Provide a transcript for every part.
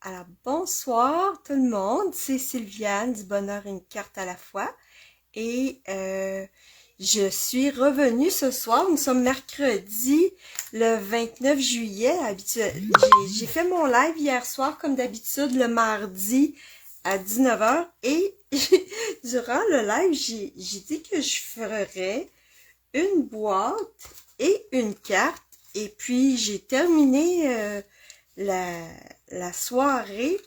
Alors, bonsoir tout le monde, c'est Sylviane du Bonheur une carte à la fois et je suis revenue ce soir, nous sommes mercredi le 29 juillet. J'ai fait mon live hier soir comme d'habitude le mardi à 19h et durant le live, j'ai dit que je ferais une boîte et une carte et puis j'ai terminé la, la soirée.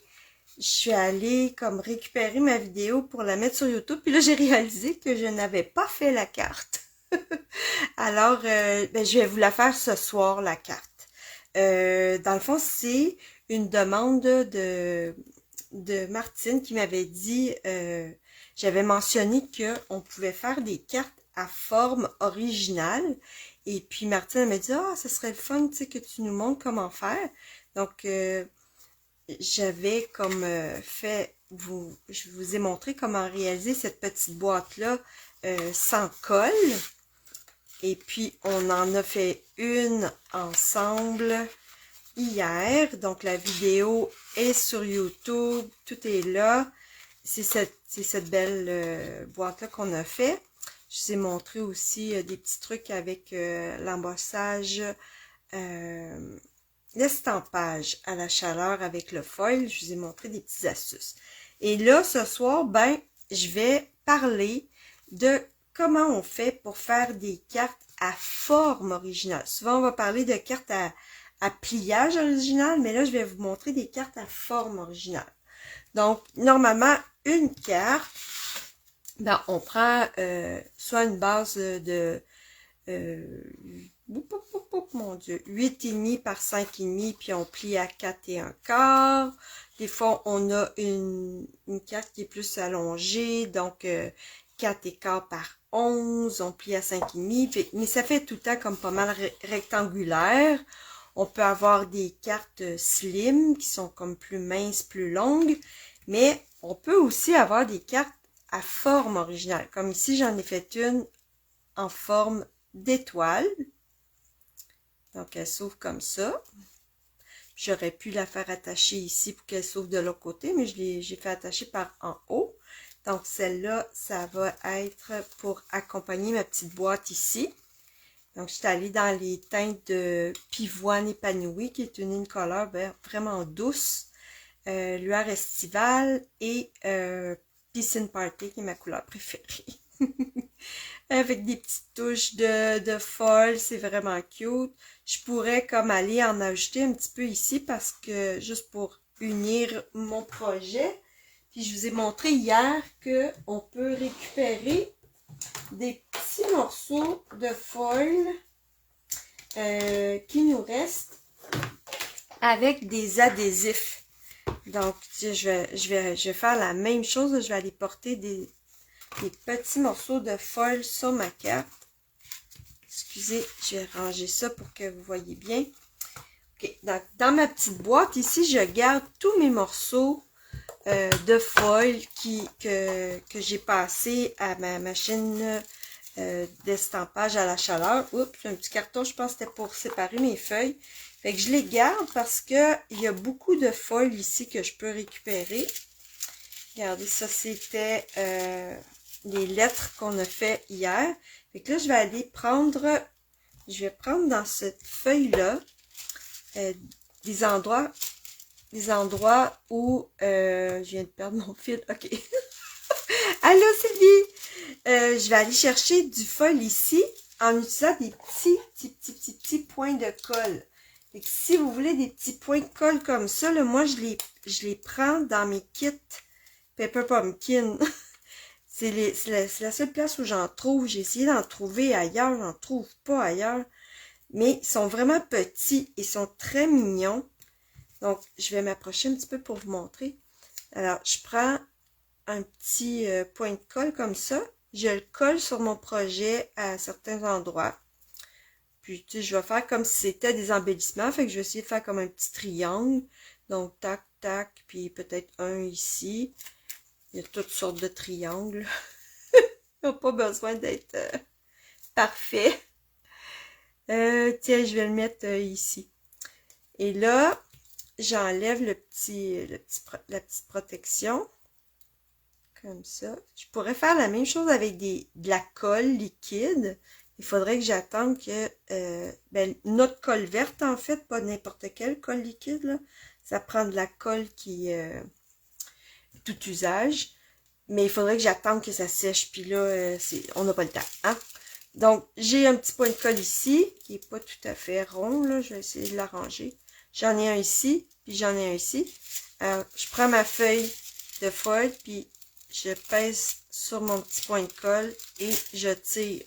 Je suis allée comme récupérer ma vidéo pour la mettre sur YouTube, puis là j'ai réalisé que je n'avais pas fait la carte. Alors, ben, je vais vous la faire ce soir, la carte. Dans le fond, c'est une demande de Martine qui m'avait dit, j'avais mentionné qu'on pouvait faire des cartes à forme originale. Et puis Martine elle m'a dit, ah, ce serait le fun, tu sais, que tu nous montres comment faire. Donc, j'avais comme je vous ai montré comment réaliser cette petite boîte-là sans colle. Et puis, on en a fait une ensemble hier. Donc, la vidéo est sur YouTube. Tout est là. C'est cette belle boîte-là qu'on a fait. Je vous ai montré aussi des petits trucs avec l'embossage, l'estampage à la chaleur avec le foil. Je vous ai montré des petites astuces. Et là, ce soir, ben, je vais parler de comment on fait pour faire des cartes à forme originale. Souvent, on va parler de cartes à pliage original, mais là, je vais vous montrer des cartes à forme originale. Donc, normalement, une carte, ben, on prend soit une base de mon Dieu, 8,5 par 5,5, puis on plie à 4 1/4. Des fois, on a une carte qui est plus allongée, donc 4 1/4 par 11, on plie à 5,5, mais ça fait tout le temps comme pas mal rectangulaire. On peut avoir des cartes slim qui sont comme plus minces, plus longues, mais on peut aussi avoir des cartes à forme originale. Comme ici, j'en ai fait une en forme d'étoile. Donc, elle s'ouvre comme ça. J'aurais pu la faire attacher ici pour qu'elle s'ouvre de l'autre côté, mais j'ai fait attacher par en haut. Donc, celle-là, ça va être pour accompagner ma petite boîte ici. Donc, je suis allée dans les teintes de Pivoine épanouie, qui est une couleur vraiment douce. Lueur estivale et Piscine Party, qui est ma couleur préférée. Avec des petites touches de foil, c'est vraiment cute. Je pourrais comme aller en ajouter un petit peu ici parce que juste pour unir mon projet. Puis je vous ai montré hier que on peut récupérer des petits morceaux de foil qui nous restent avec des adhésifs. Donc je vais faire la même chose. Je vais aller porter des petits morceaux de foil sur ma carte. Excusez, je vais ranger ça pour que vous voyez bien. Ok, dans ma petite boîte ici, je garde tous mes morceaux de foil que j'ai passé à ma machine d'estampage à la chaleur. Oups, un petit carton, je pense que c'était pour séparer mes feuilles. Fait que je les garde parce que il y a beaucoup de foil ici que je peux récupérer. Regardez, ça c'était les lettres qu'on a fait hier. Fait que là, je vais prendre dans cette feuille-là des endroits où je viens de perdre mon fil. Ok. Allô Sylvie! Je vais aller chercher du foil ici en utilisant des petits points de colle. Fait que si vous voulez des petits points de colle comme ça, là, moi je les prends dans mes kits Pepper Pumpkin. C'est la seule place où j'en trouve. J'ai essayé d'en trouver ailleurs, j'en trouve pas ailleurs. Mais ils sont vraiment petits, ils sont très mignons. Donc, je vais m'approcher un petit peu pour vous montrer. Alors, je prends un petit point de colle comme ça. Je le colle sur mon projet à certains endroits. Puis, tu sais, je vais faire comme si c'était des embellissements. Fait que je vais essayer de faire comme un petit triangle. Donc, tac, tac, puis peut-être un ici. Il y a toutes sortes de triangles. Ils n'ont pas besoin d'être parfaits. Tiens, je vais le mettre ici. Et là, j'enlève la petite protection. Comme ça. Je pourrais faire la même chose avec de la colle liquide. Il faudrait que j'attende que notre colle verte, en fait, pas n'importe quelle colle liquide, là. Ça prend de la colle qui est tout usage. Mais il faudrait que j'attende que ça sèche. Puis là, on n'a pas le temps. Hein? Donc, j'ai un petit point de colle ici, qui est pas tout à fait rond, là. Je vais essayer de l'arranger. J'en ai un ici, puis j'en ai un ici. Alors, je prends ma feuille de feuille, puis je pèse sur mon petit point de colle et je tire.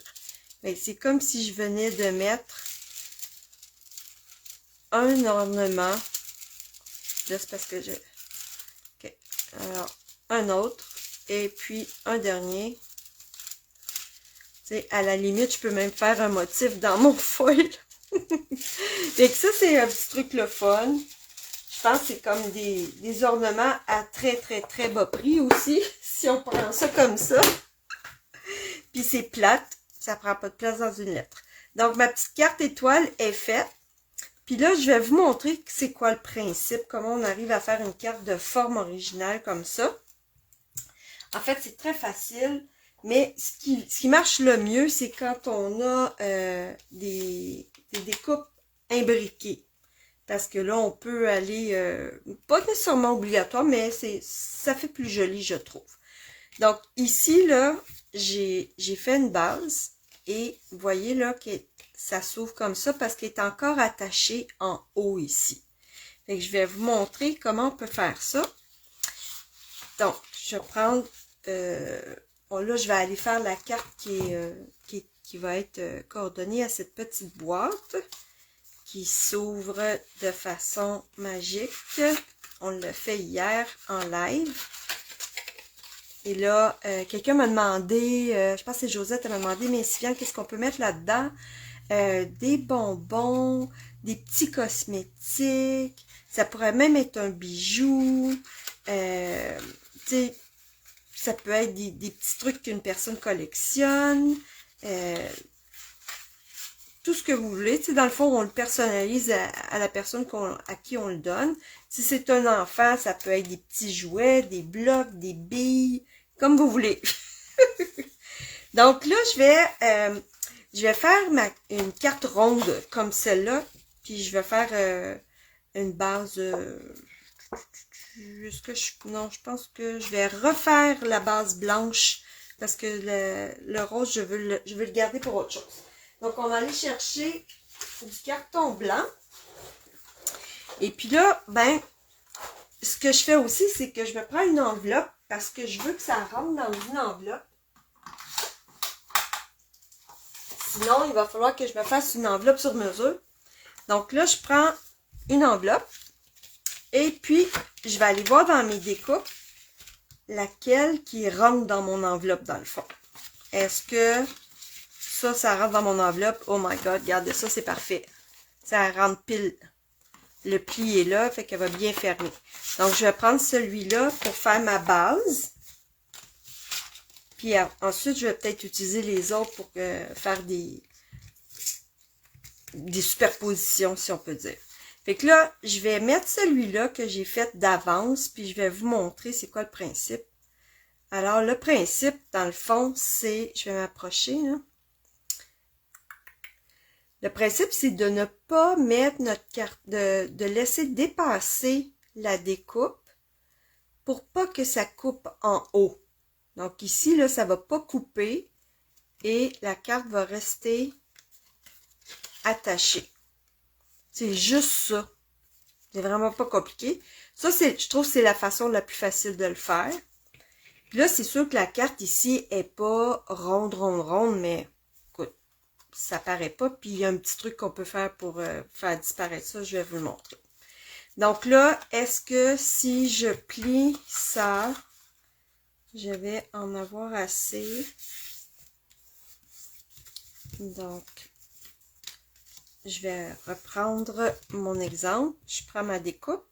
C'est comme si je venais de mettre un ornement. Là, c'est parce que je... OK. Alors, un autre. Et puis, un dernier. Tu sais, à la limite, je peux même faire un motif dans mon foil. Fait que ça, c'est un petit truc le fun. Je pense que c'est comme des ornements à très, très, très bas prix aussi, si on prend ça comme ça. Puis c'est plate, ça prend pas de place dans une lettre. Donc, ma petite carte étoile est faite. Puis là, je vais vous montrer c'est quoi le principe, comment on arrive à faire une carte de forme originale comme ça. En fait, c'est très facile, mais ce qui marche le mieux, c'est quand on a des découpes imbriquées. Parce que là, on peut aller, pas nécessairement obligatoire, mais ça fait plus joli, je trouve. Donc, ici, là, j'ai fait une base. Et vous voyez, là, que ça s'ouvre comme ça parce qu'elle est encore attachée en haut ici. Fait que je vais vous montrer comment on peut faire ça. Donc, je vais prendre... bon, là, je vais aller faire la carte qui va être coordonnée à cette petite boîte qui s'ouvre de façon magique. On l'a fait hier en live. Et là, quelqu'un m'a demandé, je pense que c'est Josette, elle m'a demandé, mais Sylviane, qu'est-ce qu'on peut mettre là-dedans? Des bonbons, des petits cosmétiques, ça pourrait même être un bijou, tu sais, ça peut être des petits trucs qu'une personne collectionne, tout ce que vous voulez. Tu sais, dans le fond, on le personnalise à la personne à qui on le donne. Si c'est un enfant, ça peut être des petits jouets, des blocs, des billes, comme vous voulez. Donc là, je vais faire une carte ronde comme celle-là, puis je vais faire une base... non, je pense que je vais refaire la base blanche, parce que le rose, je veux le garder pour autre chose. Donc, on va aller chercher du carton blanc. Et puis là, ben, ce que je fais aussi, c'est que je me prends une enveloppe, parce que je veux que ça rentre dans une enveloppe. Sinon, il va falloir que je me fasse une enveloppe sur mesure. Donc là, je prends une enveloppe. Et puis, je vais aller voir dans mes découpes laquelle qui rentre dans mon enveloppe, dans le fond. Est-ce que ça rentre dans mon enveloppe? Oh my God, regardez ça, c'est parfait. Ça rentre pile. Le pli est là, fait qu'elle va bien fermer. Donc, je vais prendre celui-là pour faire ma base. Puis ensuite, je vais peut-être utiliser les autres pour faire des superpositions, si on peut dire. Fait que là, je vais mettre celui-là que j'ai fait d'avance, puis je vais vous montrer c'est quoi le principe. Alors, le principe, dans le fond, c'est... Je vais m'approcher, là. Le principe, c'est de ne pas mettre notre carte, de laisser dépasser la découpe pour pas que ça coupe en haut. Donc ici, là, ça va pas couper et la carte va rester attachée. C'est juste ça. C'est vraiment pas compliqué. Ça, je trouve que c'est la façon la plus facile de le faire. Puis là, c'est sûr que la carte ici est pas ronde, mais écoute, ça paraît pas. Puis il y a un petit truc qu'on peut faire pour faire disparaître ça. Je vais vous le montrer. Donc là, est-ce que si je plie ça, je vais en avoir assez? Donc, je vais reprendre mon exemple. Je prends ma découpe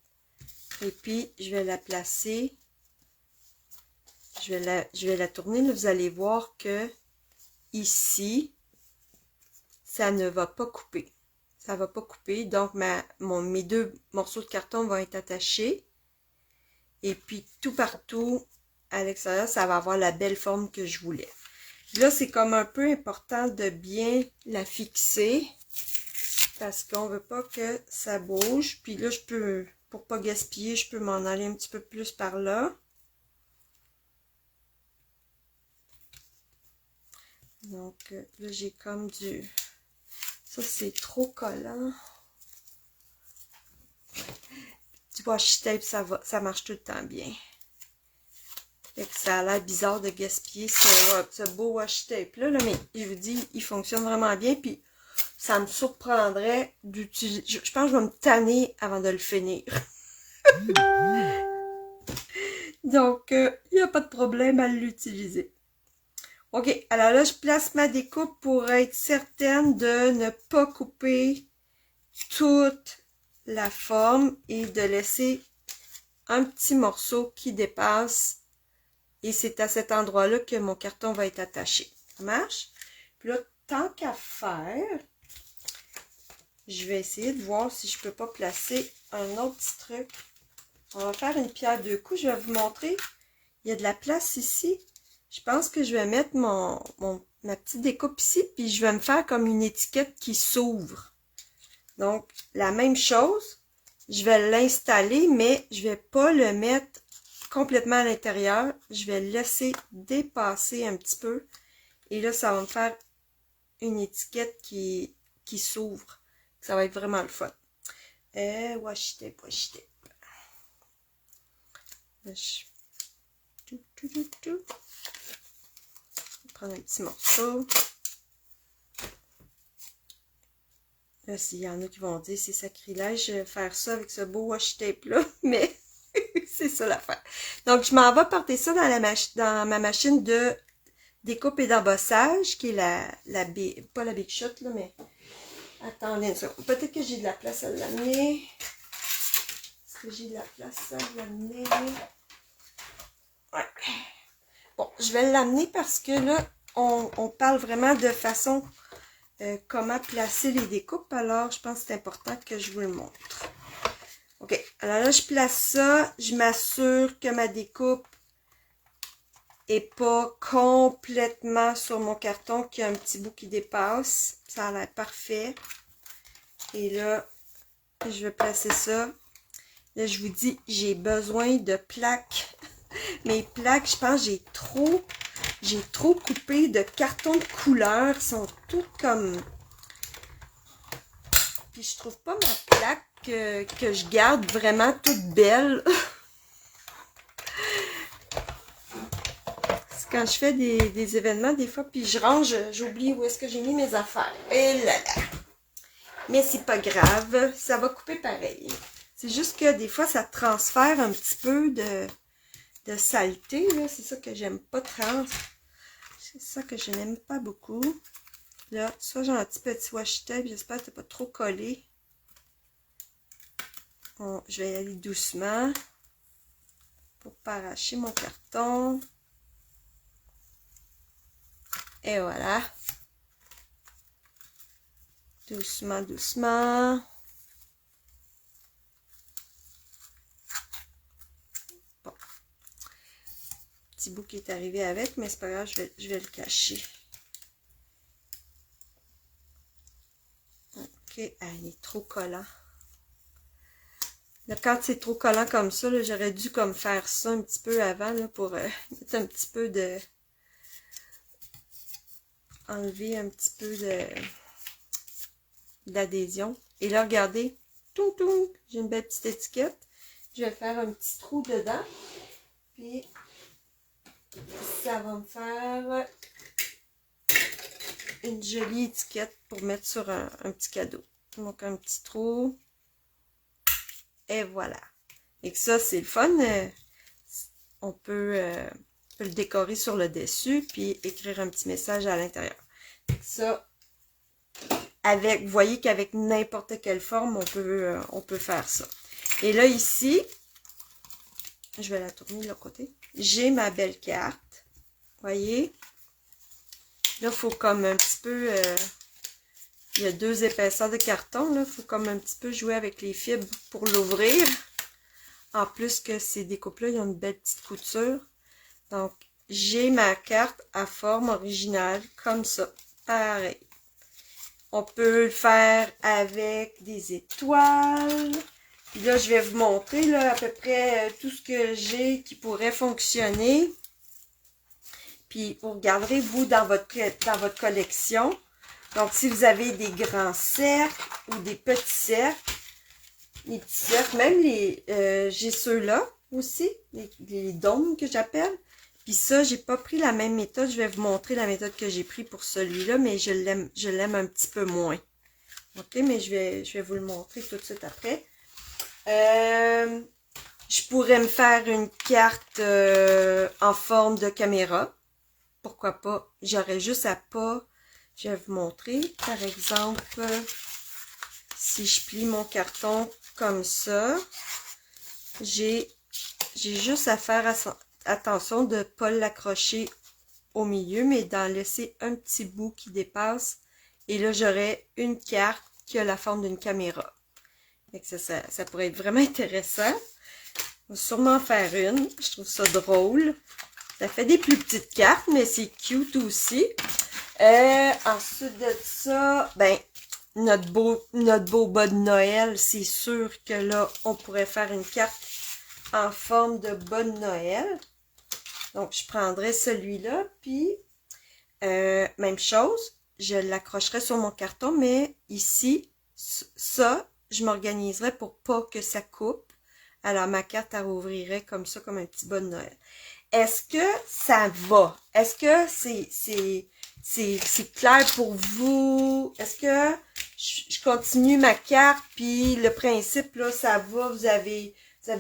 et puis je vais la placer. Je vais la tourner. Là, vous allez voir que ici, ça ne va pas couper. ça va pas couper. Donc, mes deux morceaux de carton vont être attachés. Et puis, tout partout à l'extérieur, ça va avoir la belle forme que je voulais. Là, c'est comme un peu important de bien la fixer parce qu'on veut pas que ça bouge. Puis là, je peux, pour pas gaspiller, je peux m'en aller un petit peu plus par là. Donc, là, j'ai comme du... Ça, c'est trop collant. Du washi tape, ça marche tout le temps bien. Fait que ça a l'air bizarre de gaspiller ce beau washi tape là, mais je vous dis, il fonctionne vraiment bien, puis ça me surprendrait d'utiliser. Je pense que je vais me tanner avant de le finir. Donc, il n'y a pas de problème à l'utiliser. Ok, alors là, je place ma découpe pour être certaine de ne pas couper toute la forme et de laisser un petit morceau qui dépasse. Et c'est à cet endroit-là que mon carton va être attaché. Ça marche? Puis là, tant qu'à faire, je vais essayer de voir si je peux pas placer un autre petit truc. On va faire une pierre deux coups. Je vais vous montrer. Il y a de la place ici. Je pense que je vais mettre ma petite découpe ici, puis je vais me faire comme une étiquette qui s'ouvre. Donc, la même chose. Je vais l'installer, mais je vais pas le mettre complètement à l'intérieur. Je vais le laisser dépasser un petit peu. Et là, ça va me faire une étiquette qui s'ouvre. Ça va être vraiment le fun. Washi tape, washi tape. Là, je vais prendre un petit morceau. Là, s'il y en a qui vont dire c'est sacrilège faire ça avec ce beau washi tape là, mais c'est ça l'affaire. Donc, je m'en vais porter ça dans ma machine de découpe et d'embossage, qui est pas la Big Shot, là, mais attendez une seconde. Peut-être que j'ai de la place à l'amener. Est-ce que j'ai de la place à l'amener? Ouais. Bon, je vais l'amener parce que là, on parle vraiment de façon comment placer les découpes. Alors, je pense que c'est important que je vous le montre. OK. Alors là, je place ça. Je m'assure que ma découpe est pas complètement sur mon carton, qu'il y a un petit bout qui dépasse. Ça a l'air parfait. Et là, je vais placer ça. Là, je vous dis, j'ai besoin de plaques. Mes plaques, je pense que j'ai trop coupé de cartons de couleur. Ils sont toutes comme... Puis je trouve pas ma plaque que je garde vraiment toute belle. Quand je fais des événements, des fois, puis je range, j'oublie où est-ce que j'ai mis mes affaires. Et là là! Mais c'est pas grave, ça va couper pareil. C'est juste que des fois, ça transfère un petit peu de saleté, là. C'est ça que j'aime pas C'est ça que je n'aime pas beaucoup. Là, sois gentil, petit washi tape. J'espère que t'es pas trop collé. Bon, je vais y aller doucement pour pas arracher mon carton. Et voilà. Doucement, doucement. Bon. Petit bout qui est arrivé avec, mais c'est pas grave, je vais le cacher. Ok, ah, il est trop collant. Là, quand c'est trop collant comme ça, j'aurais dû comme faire ça un petit peu avant là, pour mettre un petit peu de... enlever un petit peu d'adhésion. Et là, regardez, j'ai une belle petite étiquette. Je vais faire un petit trou dedans. Puis, ça va me faire une jolie étiquette pour mettre sur un petit cadeau. Donc, un petit trou. Et voilà. Et que ça, c'est le fun. On peut le décorer sur le dessus, puis écrire un petit message à l'intérieur. Ça, vous voyez qu'avec n'importe quelle forme, on peut faire ça. Et là, ici, je vais la tourner de l'autre côté. J'ai ma belle carte. Voyez? Là, il faut comme un petit peu il y a 2 épaisseurs de carton, là. Il faut comme un petit peu jouer avec les fibres pour l'ouvrir. En plus que ces découpes-là, ils ont une belle petite couture. Donc, j'ai ma carte à forme originale, comme ça. Pareil. On peut le faire avec des étoiles. Puis là, je vais vous montrer là, à peu près tout ce que j'ai qui pourrait fonctionner. Puis, vous regarderez, vous, dans votre collection. Donc, si vous avez des grands cercles ou des petits cercles, les petits cercles, même j'ai ceux-là aussi, les dômes que j'appelle. Puis ça, j'ai pas pris la même méthode. Je vais vous montrer la méthode que j'ai pris pour celui-là, mais je l'aime un petit peu moins. OK, mais je vais vous le montrer tout de suite après. Je pourrais me faire une carte en forme de caméra. Pourquoi pas? J'aurais juste à pas... Je vais vous montrer. Par exemple, si je plie mon carton comme ça, j'ai juste à faire attention de ne pas l'accrocher au milieu, mais d'en laisser un petit bout qui dépasse. Et là, j'aurai une carte qui a la forme d'une caméra. Et ça pourrait être vraiment intéressant. On va sûrement faire une. Je trouve ça drôle. Ça fait des plus petites cartes, mais c'est cute aussi. Ensuite de ça, ben, notre beau bas de Noël, c'est sûr que là, on pourrait faire une carte en forme de bas de Noël. Donc, je prendrais celui-là, puis même chose, je l'accrocherai sur mon carton, mais ici, ça, je m'organiserai pour pas que ça coupe. Alors, ma carte, elle rouvrirait comme ça, comme un petit bas de Noël. Est-ce que ça va? Est-ce que c'est clair pour vous? Est-ce que je continue ma carte, puis le principe, là, ça va, vous avez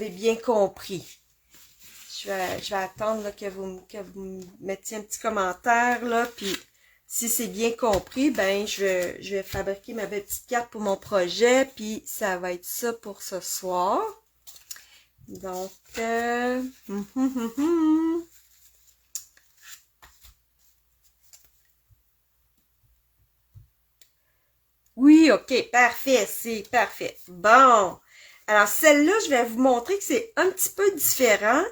bien compris? Je vais attendre là, que vous mettiez un petit commentaire, là, puis si c'est bien compris, ben je vais fabriquer ma belle petite carte pour mon projet, puis ça va être ça pour ce soir. Donc, oui, ok, parfait, c'est parfait. Bon, alors celle-là, je vais vous montrer que c'est un petit peu différent,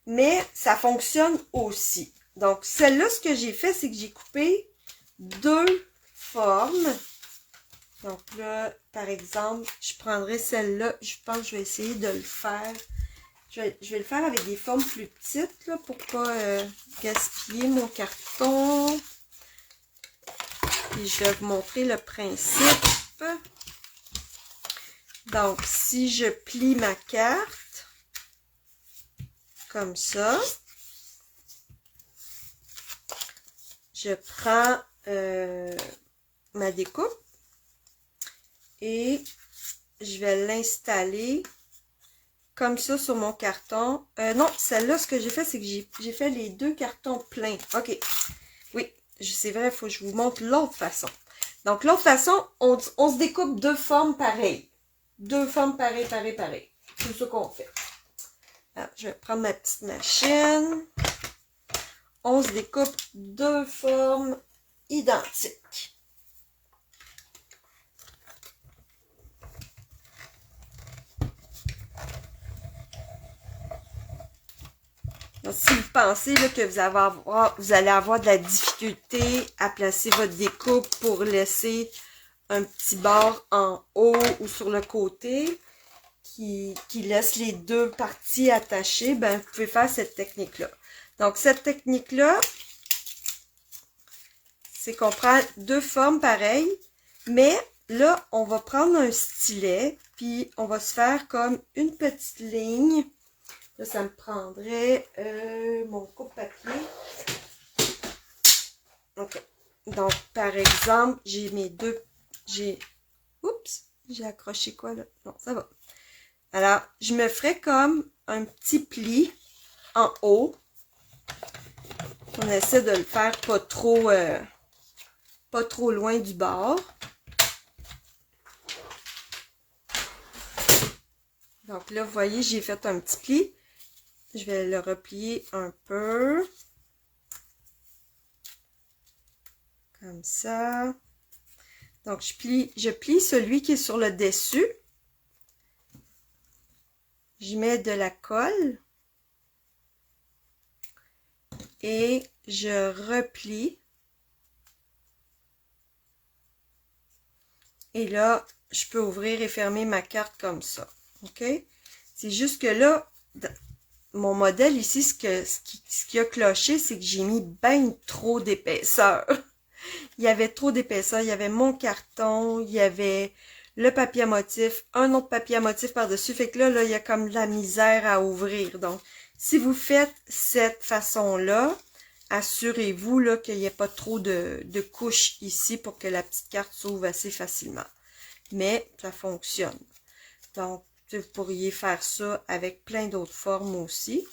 mais ça fonctionne aussi. Donc, celle-là, ce que j'ai fait, c'est que j'ai coupé 2 formes. Donc là, par exemple, je prendrai celle-là. Je pense que je vais essayer de le faire. Je vais le faire avec des formes plus petites, là, pour pas gaspiller mon carton. Puis je vais vous montrer le principe. Donc, si je plie ma carte, comme ça, je prends ma découpe et je vais l'installer comme ça sur mon carton. Non, celle-là, ce que j'ai fait, c'est que j'ai fait les 2 cartons pleins. OK. Oui, c'est vrai, il faut que je vous montre l'autre façon. Donc, l'autre façon, on se découpe 2 formes pareilles. 2 formes pareilles. C'est ça qu'on fait. Alors, je vais prendre ma petite machine. On se découpe 2 formes identiques. Donc, si vous pensez là, que vous allez avoir de la difficulté à placer votre découpe pour laisser un petit bord en haut ou sur le côté qui laisse les 2 parties attachées, ben, vous pouvez faire cette technique-là. Donc, cette technique-là, c'est qu'on prend 2 formes pareilles, mais là, on va prendre un stylet, puis on va se faire comme une petite ligne. Là, ça me prendrait mon coupe-papier. OK. Donc, par exemple, j'ai mes 2... Oups! J'ai accroché quoi, là? Non, ça va. Alors, je me ferai comme un petit pli en haut. On essaie de le faire pas trop loin du bord. Donc là, vous voyez, j'ai fait un petit pli. Je vais le replier un peu. Comme ça. Donc, je plie celui qui est sur le dessus. Je mets de la colle. Et je replie. Et là, je peux ouvrir et fermer ma carte comme ça. OK? C'est juste que là, mon modèle ici, ce qui a cloché, c'est que j'ai mis bien trop d'épaisseur. Il y avait trop d'épaisseur. Il y avait mon carton, il y avait le papier à motif, un autre papier à motif par-dessus. Fait que là, il y a comme de la misère à ouvrir. Donc, si vous faites cette façon-là, assurez-vous là qu'il n'y ait pas trop de couches ici pour que la petite carte s'ouvre assez facilement. Mais ça fonctionne. Donc, vous pourriez faire ça avec plein d'autres formes aussi.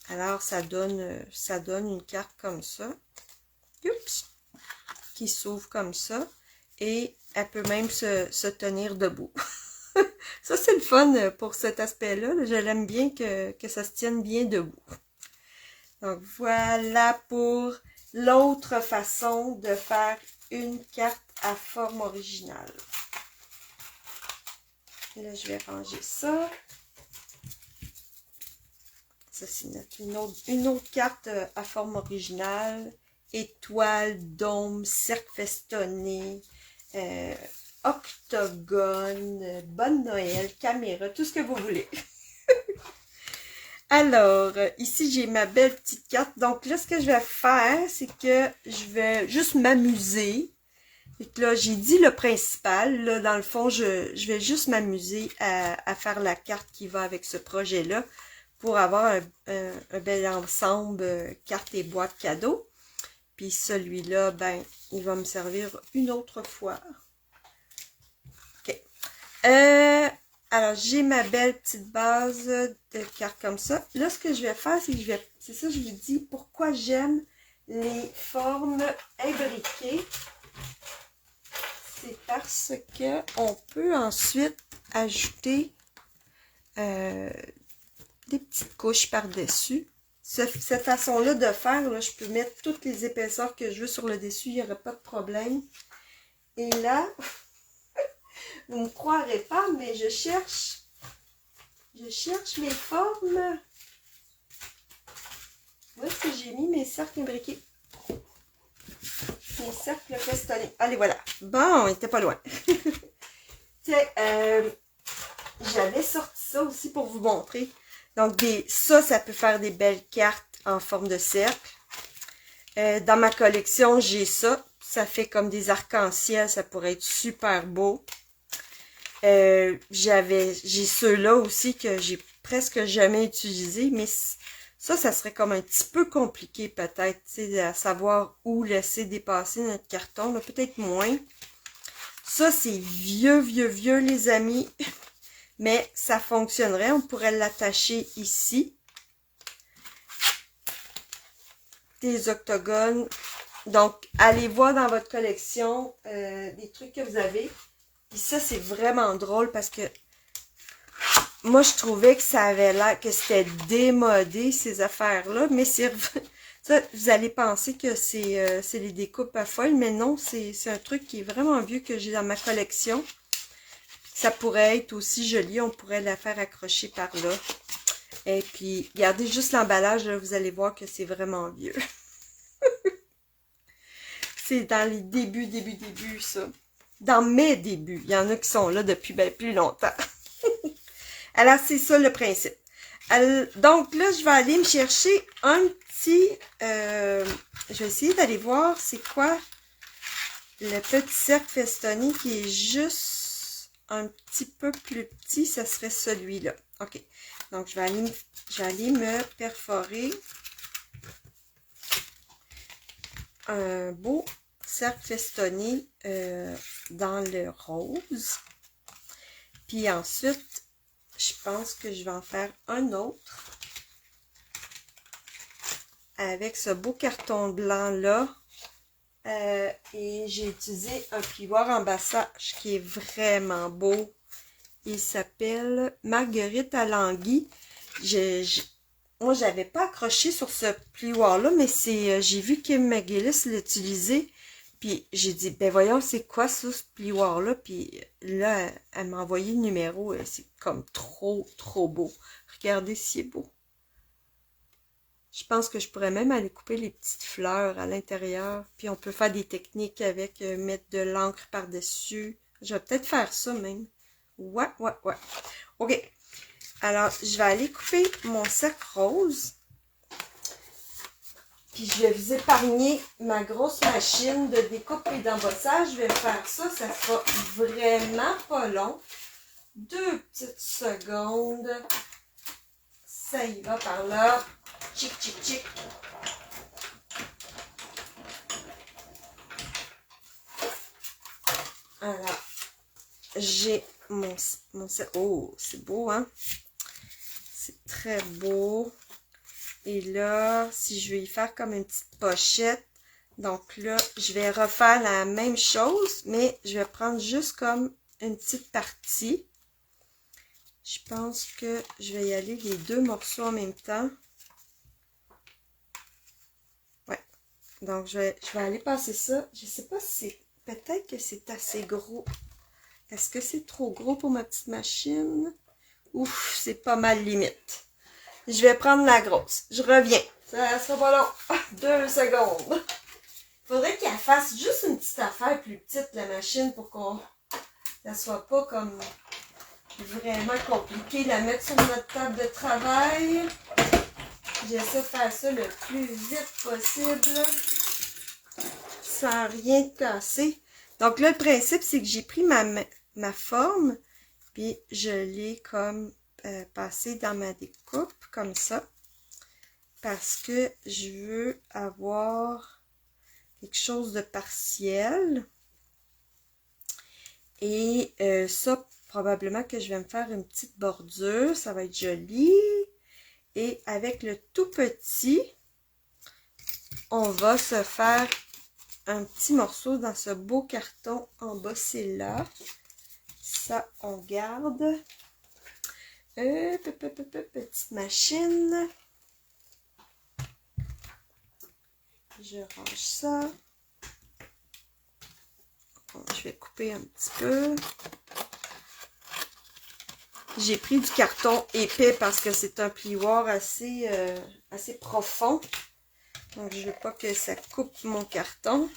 Alors, ça donne une carte comme ça. Oups! Qui s'ouvre comme ça. Et elle peut même se tenir debout. Ça, c'est le fun pour cet aspect-là. Je l'aime bien que ça se tienne bien debout. Donc, voilà pour l'autre façon de faire une carte à forme originale. Là, je vais ranger ça. Ça, c'est une autre carte à forme originale. Étoile, dôme, cercle festonné, octogone, bonne Noël, caméra, tout ce que vous voulez. Alors, ici, j'ai ma belle petite carte. Donc là, ce que je vais faire, c'est que je vais juste m'amuser. Et là, j'ai dit le principal. Là, dans le fond, je vais juste m'amuser à faire la carte qui va avec ce projet-là pour avoir un bel ensemble carte et boîte cadeau. Puis celui-là, ben, il va me servir une autre fois. OK. Alors, j'ai ma belle petite base de cartes comme ça. Là, ce que je vais faire, c'est que c'est ça, je vous dis, pourquoi j'aime les formes imbriquées. C'est parce que on peut ensuite ajouter des petites couches par-dessus. Cette façon-là de faire, là, je peux mettre toutes les épaisseurs que je veux sur le dessus, il n'y aura pas de problème. Et là, vous ne me croirez pas, mais je cherche mes formes. Où est-ce que j'ai mis mes cercles imbriqués? Mes cercles festonnés. Allez, voilà. Bon, on n'était pas loin. Tiens, j'avais sorti ça aussi pour vous montrer. Donc, ça peut faire des belles cartes en forme de cercle. Dans ma collection, j'ai ça. Ça fait comme des arcs-en-ciel. Ça pourrait être super beau. J'ai ceux-là aussi que j'ai presque jamais utilisés. Mais ça serait comme un petit peu compliqué peut-être. À savoir où laisser dépasser notre carton. Peut-être moins. Ça, c'est vieux, les amis. Mais ça fonctionnerait. On pourrait l'attacher ici. Des octogones. Donc, allez voir dans votre collection des trucs que vous avez. Puis ça, c'est vraiment drôle parce que moi, je trouvais que ça avait l'air que c'était démodé, ces affaires-là. Mais c'est ça, vous allez penser que c'est les découpes à foil. Mais non, c'est un truc qui est vraiment vieux que j'ai dans ma collection. Ça pourrait être aussi joli, on pourrait la faire accrocher par là. Et puis, regardez juste l'emballage, vous allez voir que c'est vraiment vieux. C'est dans les débuts, ça. Dans mes débuts. Il y en a qui sont là depuis bien plus longtemps. Alors, c'est ça le principe. Alors, donc là, je vais aller me chercher un petit... je vais essayer d'aller voir c'est quoi le petit cercle festonné qui est juste... un petit peu plus petit, ça serait celui-là. OK. Donc, je vais aller me perforer un beau cercle festonné dans le rose. Puis ensuite, je pense que je vais en faire un autre avec ce beau carton blanc-là. Et j'ai utilisé un plioir en bassage qui est vraiment beau. Il s'appelle Marguerite à l'anguille. Moi, j'avais pas accroché sur ce plioir-là, mais j'ai vu Kim McGillis l'utiliser. Puis j'ai dit, ben voyons, c'est quoi ça, ce plioir-là? Puis là, elle m'a envoyé le numéro. C'est comme trop, trop beau. Regardez si c'est beau. Je pense que je pourrais même aller couper les petites fleurs à l'intérieur. Puis on peut faire des techniques avec, mettre de l'encre par-dessus. Je vais peut-être faire ça même. Ouais, ouais, ouais. OK. Alors, je vais aller couper mon cercle rose. Puis je vais vous épargner ma grosse machine de découpe et d'embossage. Je vais faire ça. Ça sera vraiment pas long. 2 petites secondes. Ça y va par là. Tchic, tchic, tchic. Alors, j'ai mon... Oh, c'est beau, hein? C'est très beau. Et là, si je vais y faire comme une petite pochette, donc là, je vais refaire la même chose, mais je vais prendre juste comme une petite partie. Je pense que je vais y aller les 2 morceaux en même temps. Ouais. Donc, je vais aller passer ça. Je sais pas si c'est... Peut-être que c'est assez gros. Est-ce que c'est trop gros pour ma petite machine? Ouf, c'est pas mal limite. Je vais prendre la grosse. Je reviens. Ça sera pas long. 2 secondes. Faudrait qu'elle fasse juste une petite affaire plus petite, la machine, pour qu'on... Ça soit pas comme... vraiment compliqué de la mettre sur notre table de travail. J'essaie de faire ça le plus vite possible. Sans rien casser. Donc là, le principe, c'est que j'ai pris ma forme, puis je l'ai comme passé dans ma découpe, comme ça. Parce que je veux avoir quelque chose de partiel. Et ça, probablement que je vais me faire une petite bordure. Ça va être joli. Et avec le tout petit, on va se faire un petit morceau dans ce beau carton embossé là. Ça, on garde. Petite machine. Je range ça. Bon, je vais couper un petit peu. J'ai pris du carton épais parce que c'est un plioir assez, assez profond. Donc, je ne veux pas que ça coupe mon carton.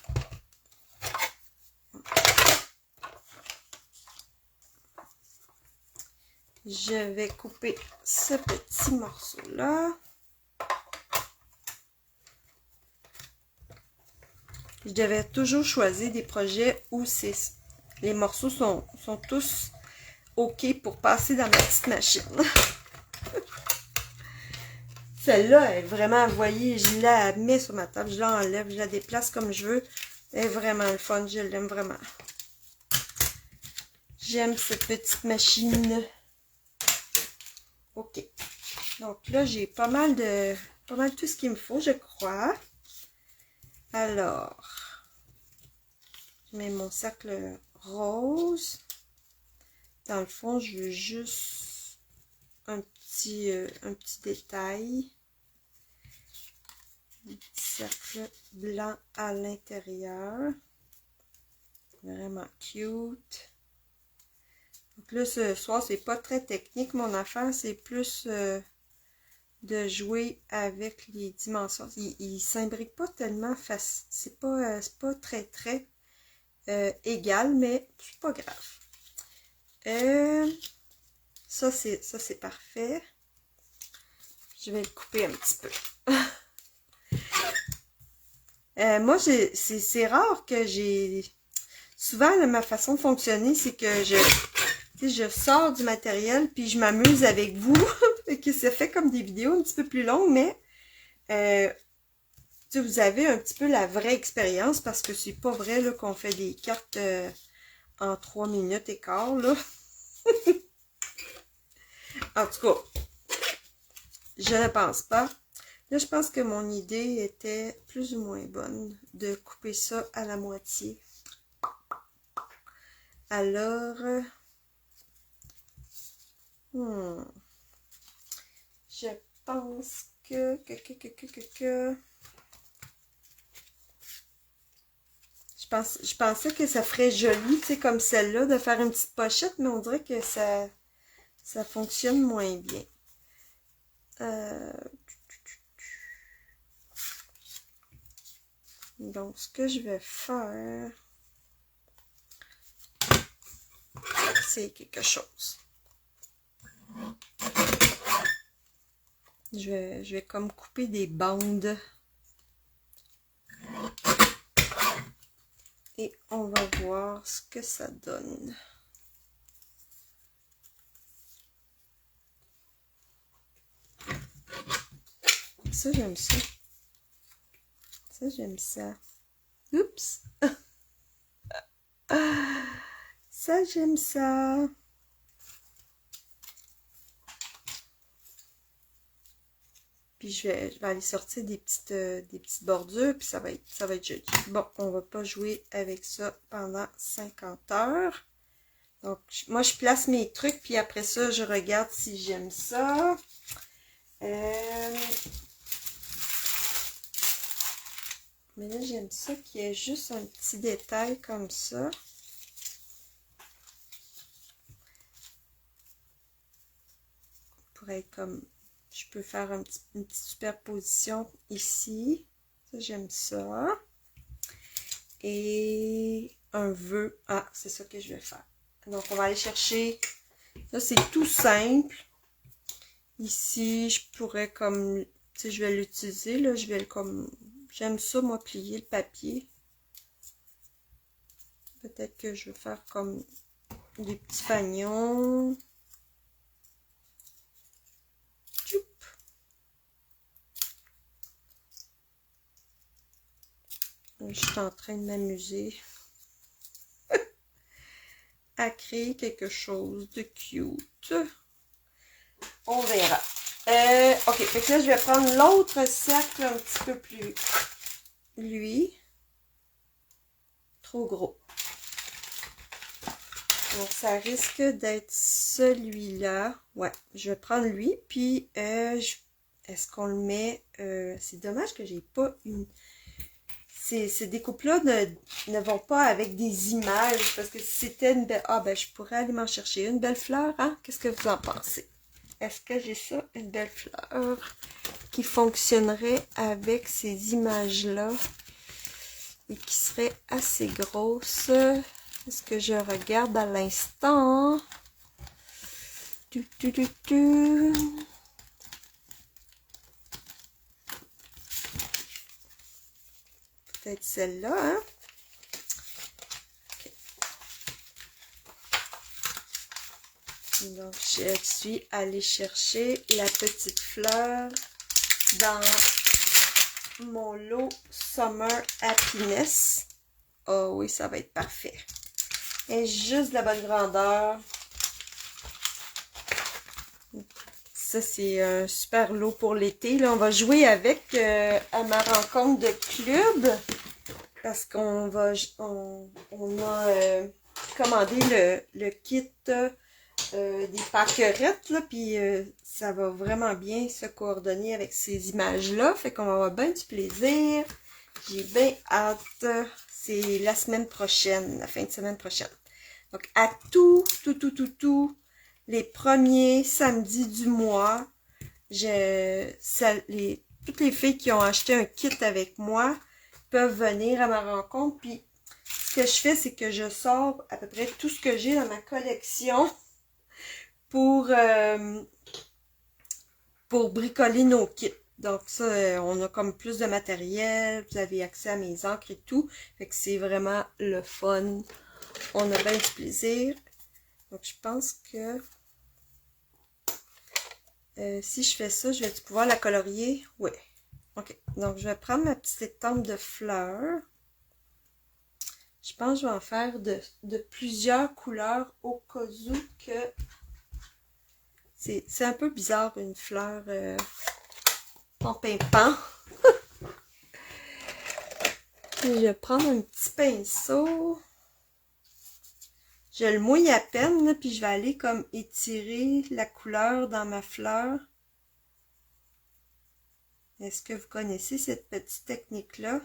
Je vais couper ce petit morceau-là. Je devais toujours choisir des projets où les morceaux sont tous OK pour passer dans ma petite machine. Celle-là est vraiment, vous voyez, je la mets sur ma table, je l'enlève, je la déplace comme je veux. Elle est vraiment le fun, je l'aime vraiment. J'aime cette petite machine. OK. Donc là, j'ai pas mal tout ce qu'il me faut, je crois. Alors, je mets mon cercle rose. Dans le fond, je veux juste un petit détail. Un petit cercle blanc à l'intérieur. Vraiment cute. Donc là, ce soir, c'est pas très technique mon affaire. C'est plus de jouer avec les dimensions. Il s'imbrique pas tellement facile. C'est pas très égal, mais c'est pas grave. Ça, c'est parfait. Je vais le couper un petit peu. Moi, c'est rare que j'ai... Souvent, là, ma façon de fonctionner, c'est que je sors du matériel, puis je m'amuse avec vous. Que ça fait comme des vidéos un petit peu plus longues, mais vous avez un petit peu la vraie expérience, parce que c'est pas vrai qu'on fait des cartes en 3 minutes et quart, là. En tout cas, je ne pense pas. Là, je pense que mon idée était plus ou moins bonne de couper ça à la moitié. Alors, je pense que je je pensais que ça ferait joli, tu sais, comme celle-là, de faire une petite pochette, mais on dirait que ça fonctionne moins bien. Donc, ce que je vais faire, c'est quelque chose. Je vais comme couper des bandes. Et on va voir ce que ça donne. Ça, j'aime ça. Ça, j'aime ça. Oups! Ça, j'aime ça. Puis je vais aller sortir des petites bordures, puis ça va être joli. Bon, on va pas jouer avec ça pendant 50 heures. Donc, moi, je place mes trucs, puis après ça, je regarde si j'aime ça. Mais là, j'aime ça qu'il y ait juste un petit détail comme ça. Pour être comme... Je peux faire une petite superposition ici. Ça, j'aime ça. Et un vœu. Ah, c'est ça que je vais faire. Donc, on va aller chercher... Ça, c'est tout simple. Ici, je pourrais comme... Tu sais, je vais l'utiliser, là. Je vais le comme... J'aime ça, moi, plier le papier. Peut-être que je vais faire comme des petits fagnons. Je suis en train de m'amuser à créer quelque chose de cute. On verra. Ok, fait que là, je vais prendre l'autre cercle un petit peu plus... Lui. Trop gros. Donc, ça risque d'être celui-là. Ouais, je vais prendre lui. Puis, est-ce qu'on le met... c'est dommage que j'ai pas une... Ces découpes-là ne vont pas avec des images. Parce que si c'était une belle... Ah, ben, je pourrais aller m'en chercher une belle fleur, hein? Qu'est-ce que vous en pensez? Est-ce que j'ai ça? Une belle fleur qui fonctionnerait avec ces images-là et qui serait assez grosse. Est-ce que je regarde à l'instant? Peut-être celle-là, hein? Okay. Donc, je suis allée chercher la petite fleur dans mon lot Summer Happiness. Oh oui, ça va être parfait. Et juste de la bonne grandeur. Ça, c'est un super lot pour l'été. Là, on va jouer avec à ma rencontre de club. Parce qu'on va... On a commandé le kit des pâquerettes. Là, puis ça va vraiment bien se coordonner avec ces images-là. Fait qu'on va avoir bien du plaisir. J'ai bien hâte. C'est la semaine prochaine, la fin de semaine prochaine. Donc, à tous les premiers samedis du mois, toutes les filles qui ont acheté un kit avec moi peuvent venir à ma rencontre. Puis, ce que je fais, c'est que je sors à peu près tout ce que j'ai dans ma collection pour bricoler nos kits. Donc ça, on a comme plus de matériel, vous avez accès à mes encres et tout. Fait que c'est vraiment le fun. On a bien du plaisir. Donc je pense que si je fais ça, je vais pouvoir la colorier. Oui. Ok. Donc je vais prendre ma petite étampe de fleurs. Je pense que je vais en faire de plusieurs couleurs au cas où que... C'est un peu bizarre une fleur en pimpant. Je vais prendre un petit pinceau. Je le mouille à peine, là, puis je vais aller comme étirer la couleur dans ma fleur. Est-ce que vous connaissez cette petite technique-là?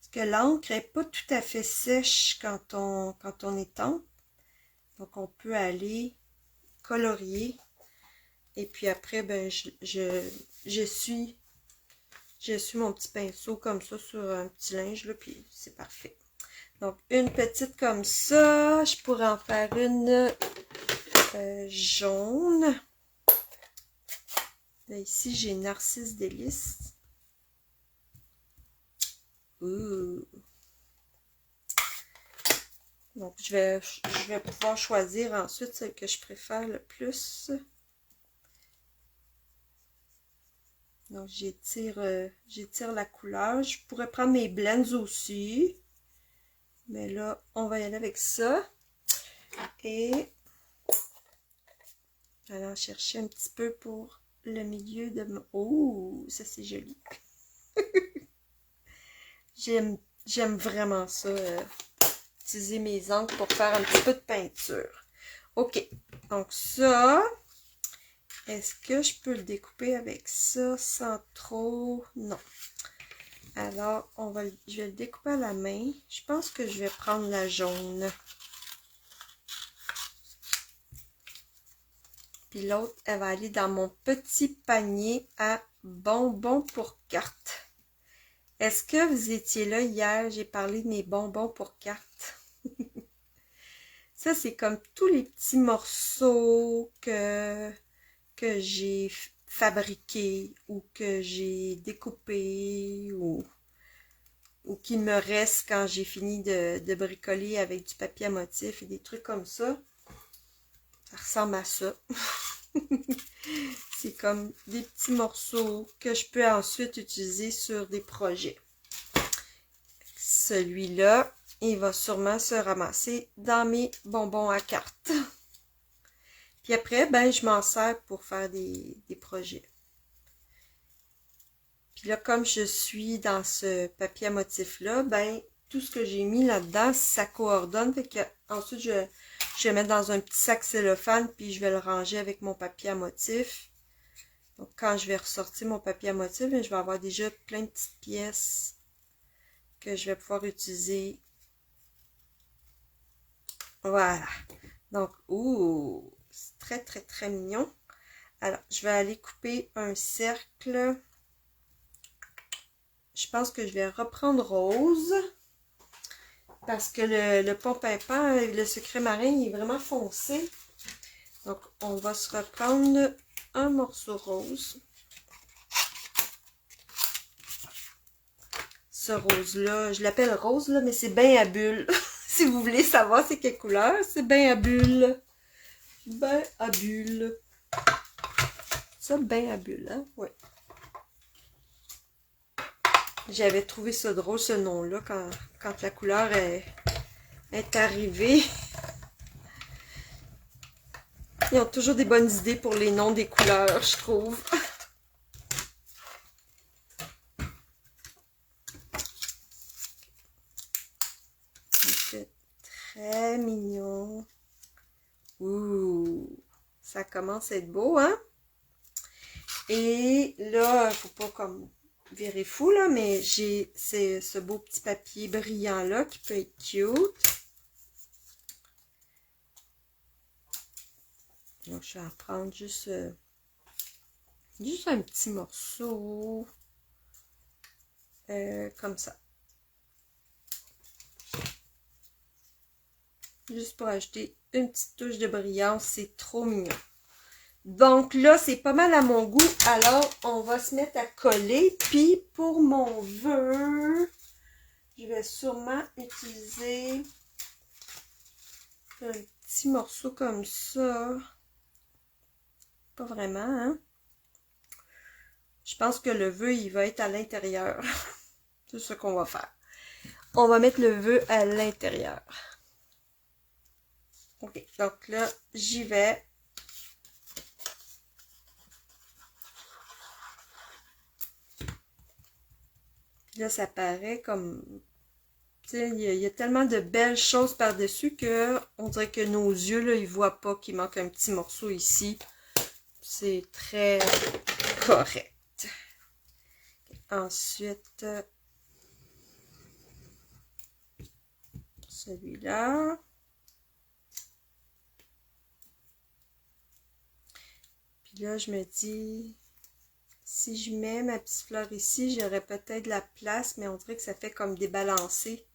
Parce que l'encre n'est pas tout à fait sèche quand on étampe. Donc, on peut aller colorier. Et puis après, ben, je suis mon petit pinceau comme ça sur un petit linge, là, puis c'est parfait. Donc, une petite comme ça. Je pourrais en faire une jaune. Là, ici, j'ai Narcisse Délice. Ouh. Donc, je vais pouvoir choisir ensuite celle que je préfère le plus. Donc, j'étire la couleur. Je pourrais prendre mes blends aussi. Mais là, on va y aller avec ça. Et allons chercher un petit peu pour le milieu de mon... Oh, ça c'est joli. J'aime vraiment ça, utiliser mes encres pour faire un petit peu de peinture. Ok, donc ça, est-ce que je peux le découper avec ça sans trop? Non. Alors, je vais le découper à la main. Je pense que je vais prendre la jaune. Puis l'autre, elle va aller dans mon petit panier à bonbons pour cartes. Est-ce que vous étiez là hier? J'ai parlé de mes bonbons pour cartes. Ça, c'est comme tous les petits morceaux que j'ai fabriqués ou que j'ai découpés ou qui me restent quand j'ai fini de bricoler avec du papier à motif et des trucs comme ça. Ça ressemble à ça. C'est comme des petits morceaux que je peux ensuite utiliser sur des projets. Celui-là, il va sûrement se ramasser dans mes bonbons à cartes. Puis après, ben, je m'en sers pour faire des projets. Puis là, comme je suis dans ce papier à motif-là, ben, tout ce que j'ai mis là-dedans, ça coordonne. Fait que ensuite, je vais mettre dans un petit sac cellophane, puis je vais le ranger avec mon papier à motif. Donc, quand je vais ressortir mon papier à motif, je vais avoir déjà plein de petites pièces que je vais pouvoir utiliser. Voilà. Donc, ouh, c'est très, très, très mignon. Alors, je vais aller couper un cercle. Je pense que je vais reprendre rose. Parce que le pont-pimpant, le secret marin, il est vraiment foncé. Donc, on va se reprendre un morceau rose. Ce rose-là, je l'appelle rose, là, mais c'est bain à bulles. Si vous voulez savoir c'est quelle couleur, c'est bain à bulles. Bain à bulles. Ça, bain à bulles, hein? Oui. J'avais trouvé ça drôle, ce nom-là, quand la couleur est arrivée. Ils ont toujours des bonnes idées pour les noms des couleurs, je trouve. C'est très mignon. Ouh! Ça commence à être beau, hein? Et là, faut pas comme virer fou, là, mais j'ai ce beau petit papier brillant-là qui peut être cute. Donc, je vais en prendre juste un petit morceau. Comme ça. Juste pour ajouter une petite touche de brillance. C'est trop mignon. Donc là, c'est pas mal à mon goût. Alors, on va se mettre à coller. Puis, pour mon vœu, je vais sûrement utiliser un petit morceau comme ça. Pas vraiment, hein? Je pense que le vœu, il va être à l'intérieur. C'est ce qu'on va faire. On va mettre le vœu à l'intérieur. Ok, donc là, j'y vais. Puis là, ça paraît comme... Tu sais, il y a tellement de belles choses par-dessus que on dirait que nos yeux, là, ils voient pas qu'il manque un petit morceau ici. C'est très correct. Ensuite... celui-là. Puis là, je me dis, si je mets ma petite fleur ici, j'aurais peut-être la place, mais on dirait que ça fait comme débalancé.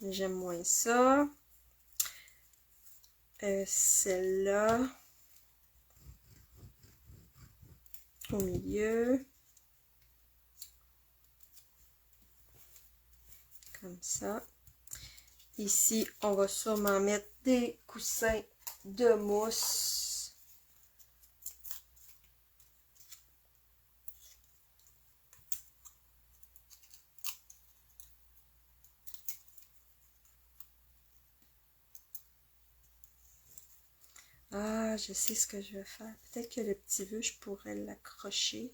J'aime moins ça. Celle-là. Au milieu. Comme ça. Ici, on va sûrement mettre des coussins de mousse. Ah, je sais ce que je vais faire. Peut-être que le petit vœu, je pourrais l'accrocher.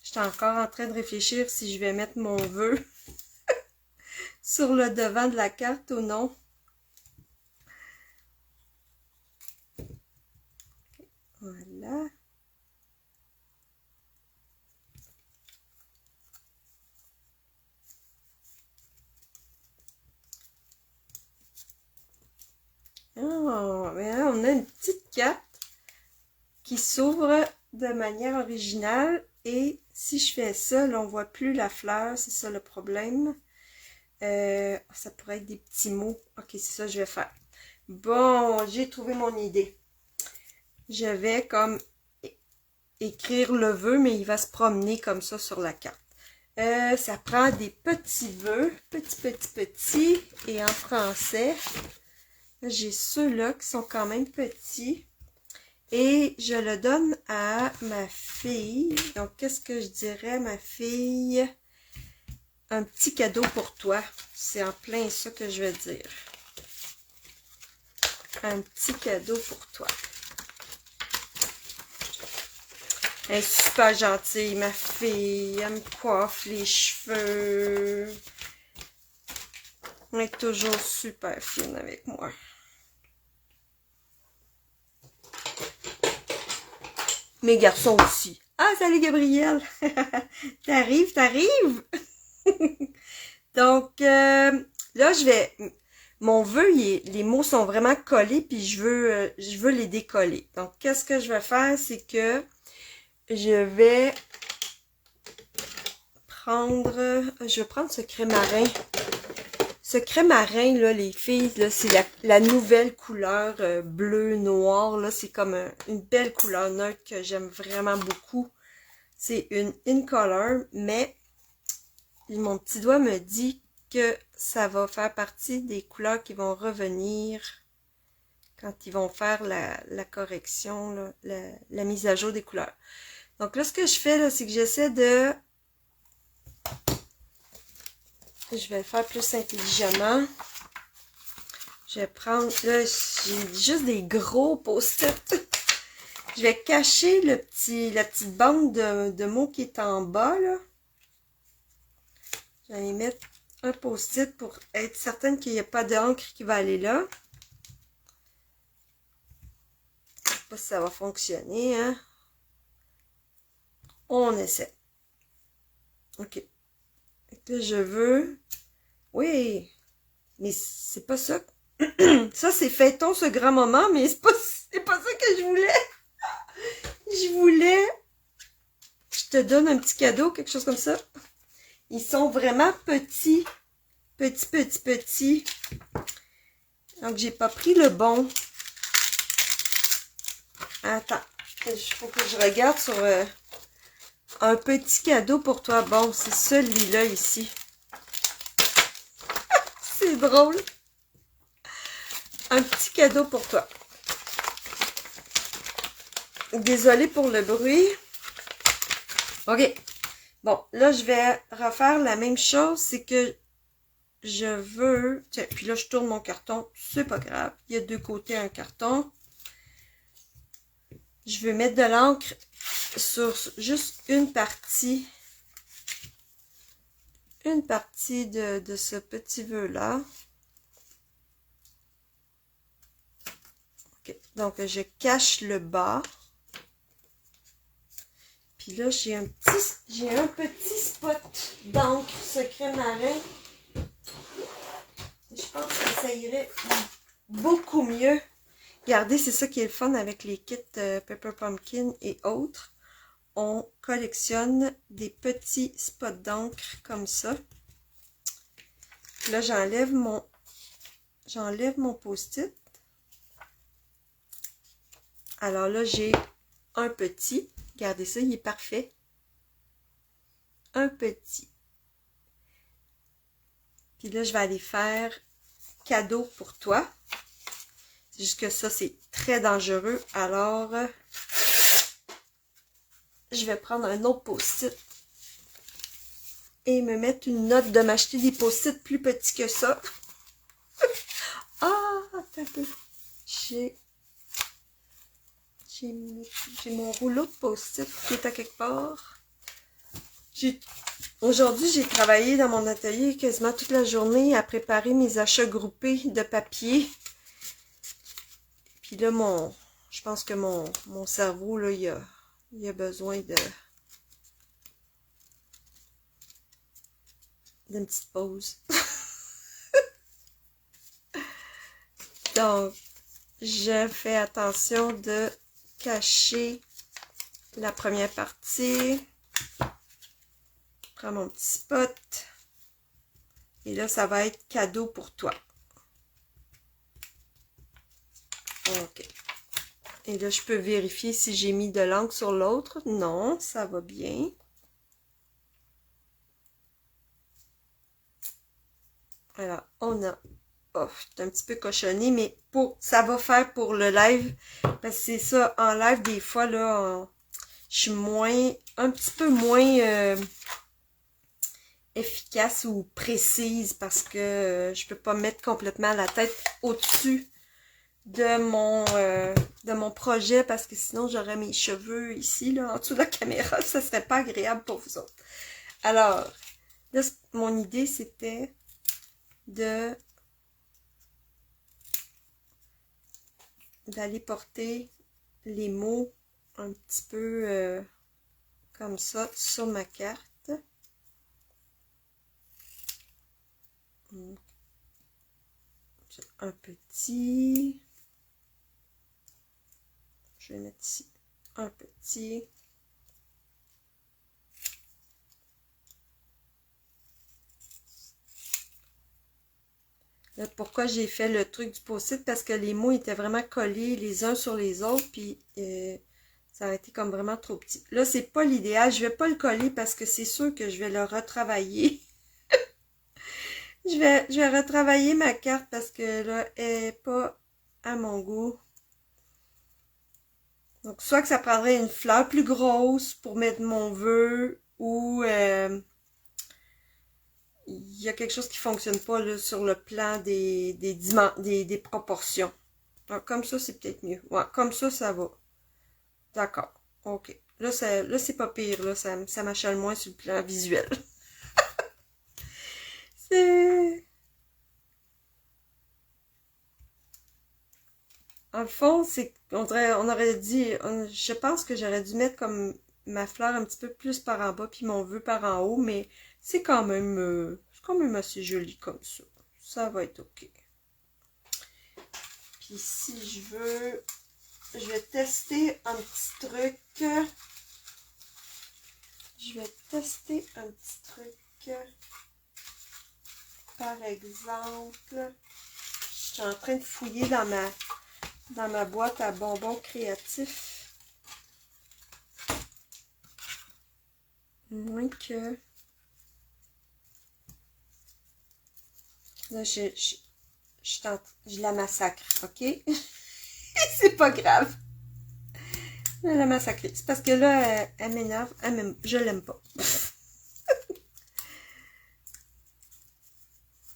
J'étais encore en train de réfléchir si je vais mettre mon vœu sur le devant de la carte ou non. Voilà. Oh, mais là, on a une petite carte qui s'ouvre de manière originale. Et si je fais ça, là, on voit plus la fleur. C'est ça le problème. Ça pourrait être des petits mots. Ok, c'est ça que je vais faire. Bon, j'ai trouvé mon idée. Je vais comme écrire le vœu, mais il va se promener comme ça sur la carte. Ça prend des petits vœux, petits, et en français, j'ai ceux-là qui sont quand même petits, et je le donne à ma fille. Donc, qu'est-ce que je dirais, ma fille? Un petit cadeau pour toi. C'est en plein ça que je vais dire. Un petit cadeau pour toi. Elle est super gentille, ma fille. Elle me coiffe les cheveux. Elle est toujours super fine avec moi. Mes garçons aussi. Ah, salut Gabriel! T'arrives! Donc, là, je vais... Mon vœu, les mots sont vraiment collés, puis je veux les décoller. Donc, qu'est-ce que je vais faire? C'est que je vais prendre ce crémarin. Ce crémarin, là, les filles, là, c'est la nouvelle couleur bleu-noir. Là, c'est comme une belle couleur neutre que j'aime vraiment beaucoup. C'est une in color, mais mon petit doigt me dit que ça va faire partie des couleurs qui vont revenir quand ils vont faire la correction, là, la mise à jour des couleurs. Donc là, ce que je fais, là, c'est que j'essaie de... Je vais le faire plus intelligemment. Je vais prendre... Là, j'ai juste des gros post-it. Je vais cacher la petite bande de mots qui est en bas, là. Je vais mettre un post-it pour être certaine qu'il n'y a pas d'encre qui va aller là. Je ne sais pas si ça va fonctionner, hein. On essaie. OK. Là, je veux... Oui! Mais c'est pas ça. Ça, c'est fêtons ce grand moment, mais c'est pas ça que je voulais. Je voulais... Je te donne un petit cadeau, quelque chose comme ça. Ils sont vraiment petits. Petits. Donc, j'ai pas pris le bon. Attends. Il faut que je regarde sur un petit cadeau pour toi. Bon, c'est celui-là ici. C'est drôle. Un petit cadeau pour toi. Désolée pour le bruit. OK. Bon, là, je vais refaire la même chose. C'est que je veux... Tiens, puis là, je tourne mon carton. C'est pas grave. Il y a deux côtés un carton. Je veux mettre de l'encre sur juste une partie. Une partie de ce petit vœu-là. OK. Donc, je cache le bas. Puis là, j'ai un petit spot d'encre secret marin. Je pense que ça irait beaucoup mieux. Regardez, c'est ça qui est le fun avec les kits Pepper Pumpkin et autres. On collectionne des petits spots d'encre comme ça. Puis là, j'enlève mon post-it. Alors là, j'ai un petit. Regardez ça, il est parfait. Un petit. Puis là, je vais aller faire cadeau pour toi. C'est juste que ça, c'est très dangereux. Alors, je vais prendre un autre post-it et me mettre une note de m'acheter des post-it plus petits que ça. Ah, attends un peu. J'ai mon rouleau de post-it qui est à quelque part. Aujourd'hui, j'ai travaillé dans mon atelier quasiment toute la journée à préparer mes achats groupés de papier. Puis là, je pense que mon cerveau, là, il a besoin d'une petite pause. Donc, je fais attention de cacher la première partie. Je prends mon petit spot. Et là, ça va être cadeau pour toi. OK. Et là, je peux vérifier si j'ai mis de l'encre sur l'autre. Non, ça va bien. Alors, on a... Oh, c'est un petit peu cochonné, mais ça va faire pour le live. Parce que c'est ça, en live, des fois, là, je suis un petit peu moins efficace ou précise parce que je peux pas mettre complètement la tête au-dessus de mon projet parce que sinon j'aurais mes cheveux ici, là, en dessous de la caméra. Ça serait pas agréable pour vous autres. Alors, là, mon idée, c'était d'aller porter les mots un petit peu comme ça sur ma carte. Un petit. Je vais mettre ici un petit. Là, pourquoi j'ai fait le truc du post-it? Parce que les mots étaient vraiment collés les uns sur les autres, puis ça a été comme vraiment trop petit. Là, c'est pas l'idéal. Je vais pas le coller parce que c'est sûr que je vais le retravailler. je vais retravailler ma carte parce que là, elle est pas à mon goût. Donc, soit que ça prendrait une fleur plus grosse pour mettre mon vœu, ou il y a quelque chose qui fonctionne pas là, sur le plan des proportions. Donc, comme ça, c'est peut-être mieux. Ouais, comme ça va. D'accord. OK. Là, c'est pas pire. Là, ça m'achale moins sur le plan visuel. C'est... En le fond, on aurait dit... je pense que j'aurais dû mettre comme ma fleur un petit peu plus par en bas, puis mon vœu par en haut, mais c'est quand même assez joli comme ça. Ça va être OK. Puis si je vais tester un petit truc. Je vais tester un petit truc. Par exemple, je suis en train de fouiller dans ma boîte à bonbons créatifs. Moins que... Là, je la massacre, OK? C'est pas grave. Je la massacre. C'est parce que là, elle m'énerve. Je l'aime pas.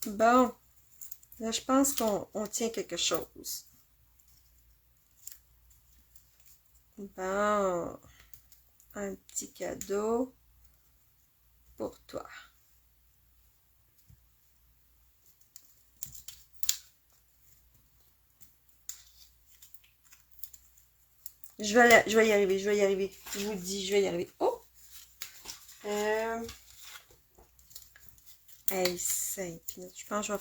Bon. Là, je pense qu'on tient quelque chose. Bon. Un petit cadeau pour toi. Je vais y arriver. Je vous dis, je vais y arriver. Oh! Hey, 5 minutes. Je pense que je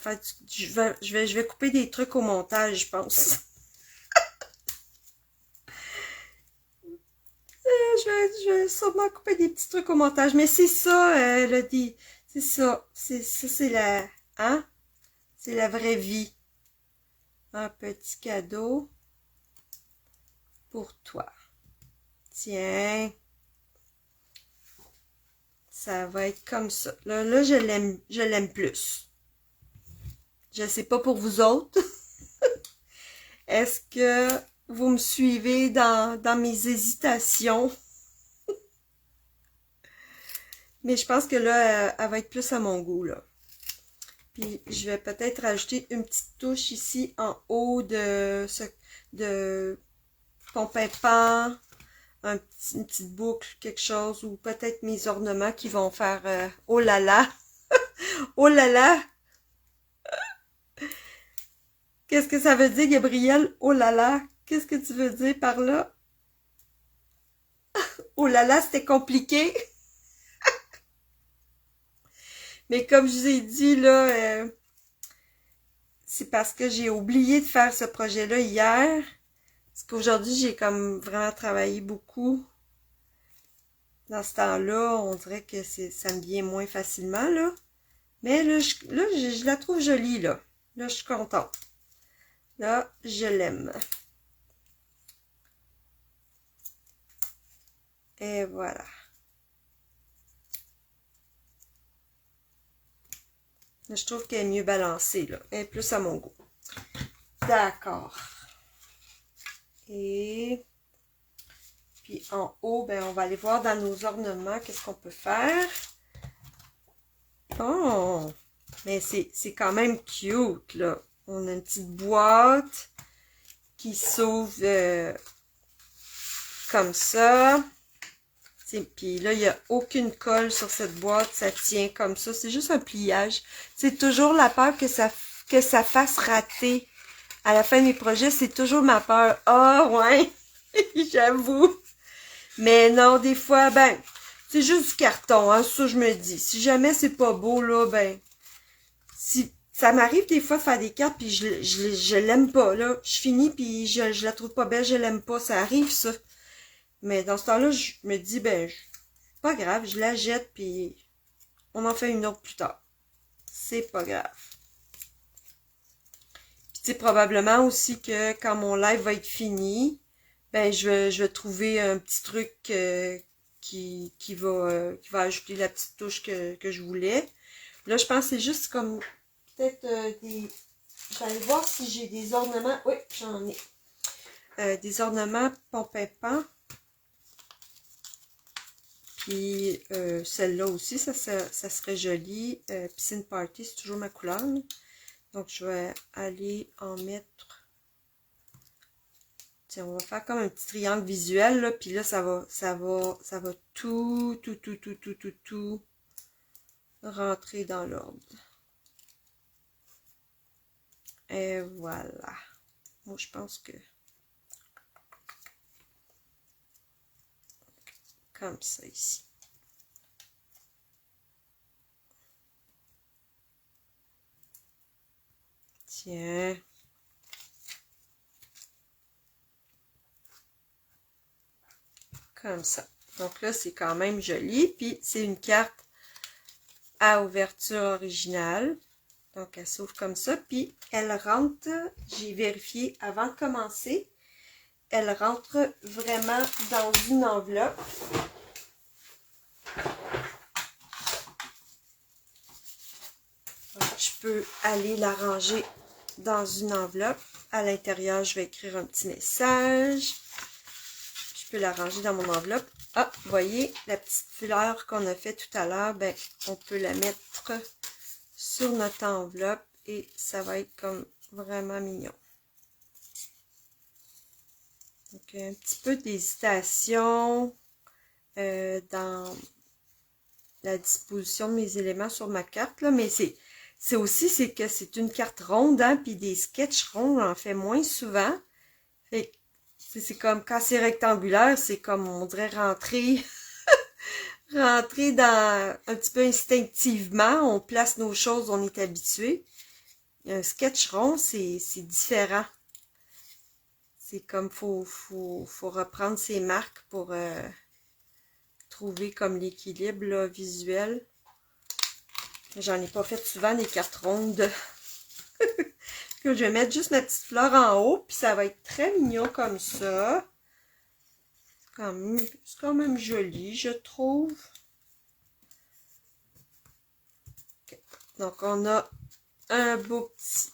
vais faire je vais couper des trucs au montage, je pense. Je vais sûrement couper des petits trucs au montage. Mais c'est ça, le dit. C'est ça. C'est la, hein? C'est la vraie vie. Un petit cadeau pour toi. Tiens. Ça va être comme ça. Là, je l'aime plus. Je sais pas pour vous autres. Est-ce que vous me suivez dans mes hésitations? Mais je pense que là, elle va être plus à mon goût, là. Puis, je vais peut-être rajouter une petite touche ici en haut de ton pimpant, une petite boucle, quelque chose, ou peut-être mes ornements qui vont faire oh là là! Oh là là! Qu'est-ce que ça veut dire, Gabriel? Oh là là! Qu'est-ce que tu veux dire par là? Oh là là, c'était compliqué! Mais comme je vous ai dit, là, c'est parce que j'ai oublié de faire ce projet-là hier. Parce qu'aujourd'hui, j'ai comme vraiment travaillé beaucoup. Dans ce temps-là, on dirait que ça me vient moins facilement, là. Mais là, je la trouve jolie, là. Là, je suis contente. Là, je l'aime. Et voilà. Là, je trouve qu'elle est mieux balancée, là. Elle est plus à mon goût. D'accord. Et puis en haut, ben, on va aller voir dans nos ornements qu'est-ce qu'on peut faire. Oh! Mais c'est quand même cute, là. On a une petite boîte qui s'ouvre comme ça. Puis là, il n'y a aucune colle sur cette boîte. Ça tient comme ça. C'est juste un pliage. C'est toujours la peur que ça fasse rater. À la fin de mes projets, c'est toujours ma peur. Ah, ouais! J'avoue. Mais non, des fois, ben, c'est juste du carton, hein, ça je me dis. Si jamais c'est pas beau, là, ben, si ça m'arrive des fois de faire des cartes, puis je l'aime pas, là. Je finis, puis je la trouve pas belle, je l'aime pas, ça arrive, ça. Mais dans ce temps-là, je me dis, ben, pas grave, je la jette, puis on en fait une autre plus tard. C'est pas grave. Puis c'est probablement aussi que quand mon live va être fini, ben, je vais trouver un petit truc qui va ajouter la petite touche que je voulais. Là, je pense que c'est juste comme peut-être des... Je vais aller voir si j'ai des ornements. Oui, j'en ai. Des ornements pompépants. Puis celle-là aussi, ça serait joli. Piscine Party, c'est toujours ma couleur. Donc, je vais aller en mettre... Tiens, on va faire comme un petit triangle visuel, là, puis là, ça va tout rentrer dans l'ordre. Et voilà. Moi, je pense que... Comme ça, ici. Tiens... Comme ça. Donc là, c'est quand même joli. Puis, c'est une carte à ouverture originale. Donc, elle s'ouvre comme ça. Puis, elle rentre, j'ai vérifié avant de commencer, elle rentre vraiment dans une enveloppe. Donc, je peux aller la ranger dans une enveloppe. À l'intérieur, je vais écrire un petit message. Je peux la ranger dans mon enveloppe. Ah, vous voyez, la petite fleur qu'on a fait tout à l'heure, ben, on peut la mettre sur notre enveloppe et ça va être comme vraiment mignon. Donc, un petit peu d'hésitation dans la disposition de mes éléments sur ma carte, là, mais c'est aussi, c'est que c'est une carte ronde, hein, puis des sketchs ronds, j'en fais moins souvent. C'est comme, quand c'est rectangulaire, c'est comme, on dirait rentrer rentrer dans un petit peu instinctivement. On place nos choses, on est habitué. Un sketch rond, c'est différent. C'est comme faut reprendre ses marques pour trouver comme l'équilibre visuel. J'en ai pas fait souvent des cartes rondes. Que je vais mettre juste ma petite fleur en haut, puis ça va être très mignon comme ça. C'est quand même joli, je trouve. Okay. Donc, on a une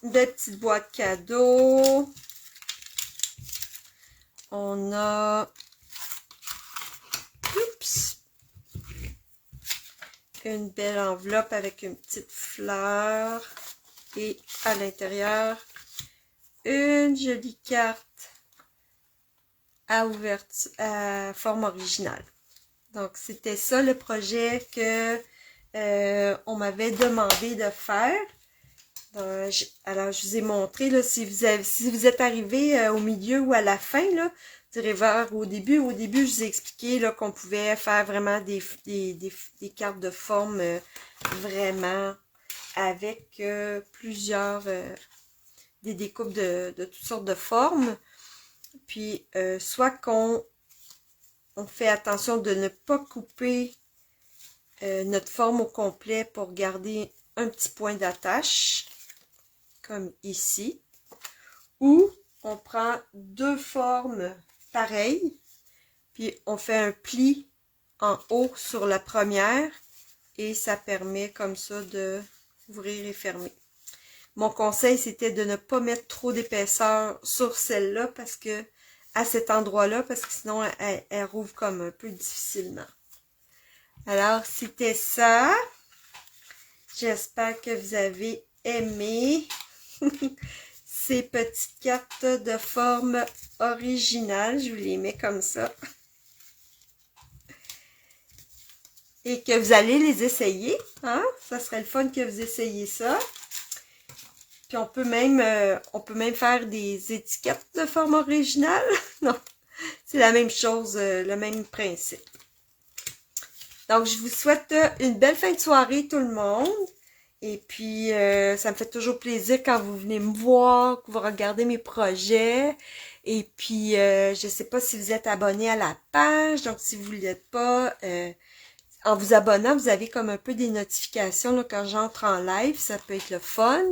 belle petite boîte cadeau. On a... Oups! Une belle enveloppe avec une petite fleur. Et à l'intérieur, une jolie carte à forme originale. Donc, c'était ça le projet que on m'avait demandé de faire. Alors, je vous ai montré, là, si vous êtes arrivé au milieu ou à la fin, là, vous irez voir au début. Au début, je vous ai expliqué là, qu'on pouvait faire vraiment des cartes de forme vraiment avec plusieurs, des découpes de toutes sortes de formes. Puis, soit qu'on fait attention de ne pas couper notre forme au complet pour garder un petit point d'attache, comme ici. Ou on prend deux formes pareilles, puis on fait un pli en haut sur la première, et ça permet comme ça de ouvrir et fermer. Mon conseil, c'était de ne pas mettre trop d'épaisseur sur celle-là parce que à cet endroit-là, parce que sinon, elle rouvre comme un peu difficilement. Alors, c'était ça. J'espère que vous avez aimé ces petites cartes de forme originale. Je vous les mets comme ça. Et que vous allez les essayer. Hein? Ça serait le fun que vous essayiez ça. Puis on peut même faire des étiquettes de forme originale. Non, c'est la même chose, le même principe. Donc, je vous souhaite une belle fin de soirée tout le monde. Et puis, ça me fait toujours plaisir quand vous venez me voir, que vous regardez mes projets. Et puis, je ne sais pas si vous êtes abonné à la page. Donc, si vous ne l'êtes pas, en vous abonnant, vous avez comme un peu des notifications là, quand j'entre en live. Ça peut être le fun.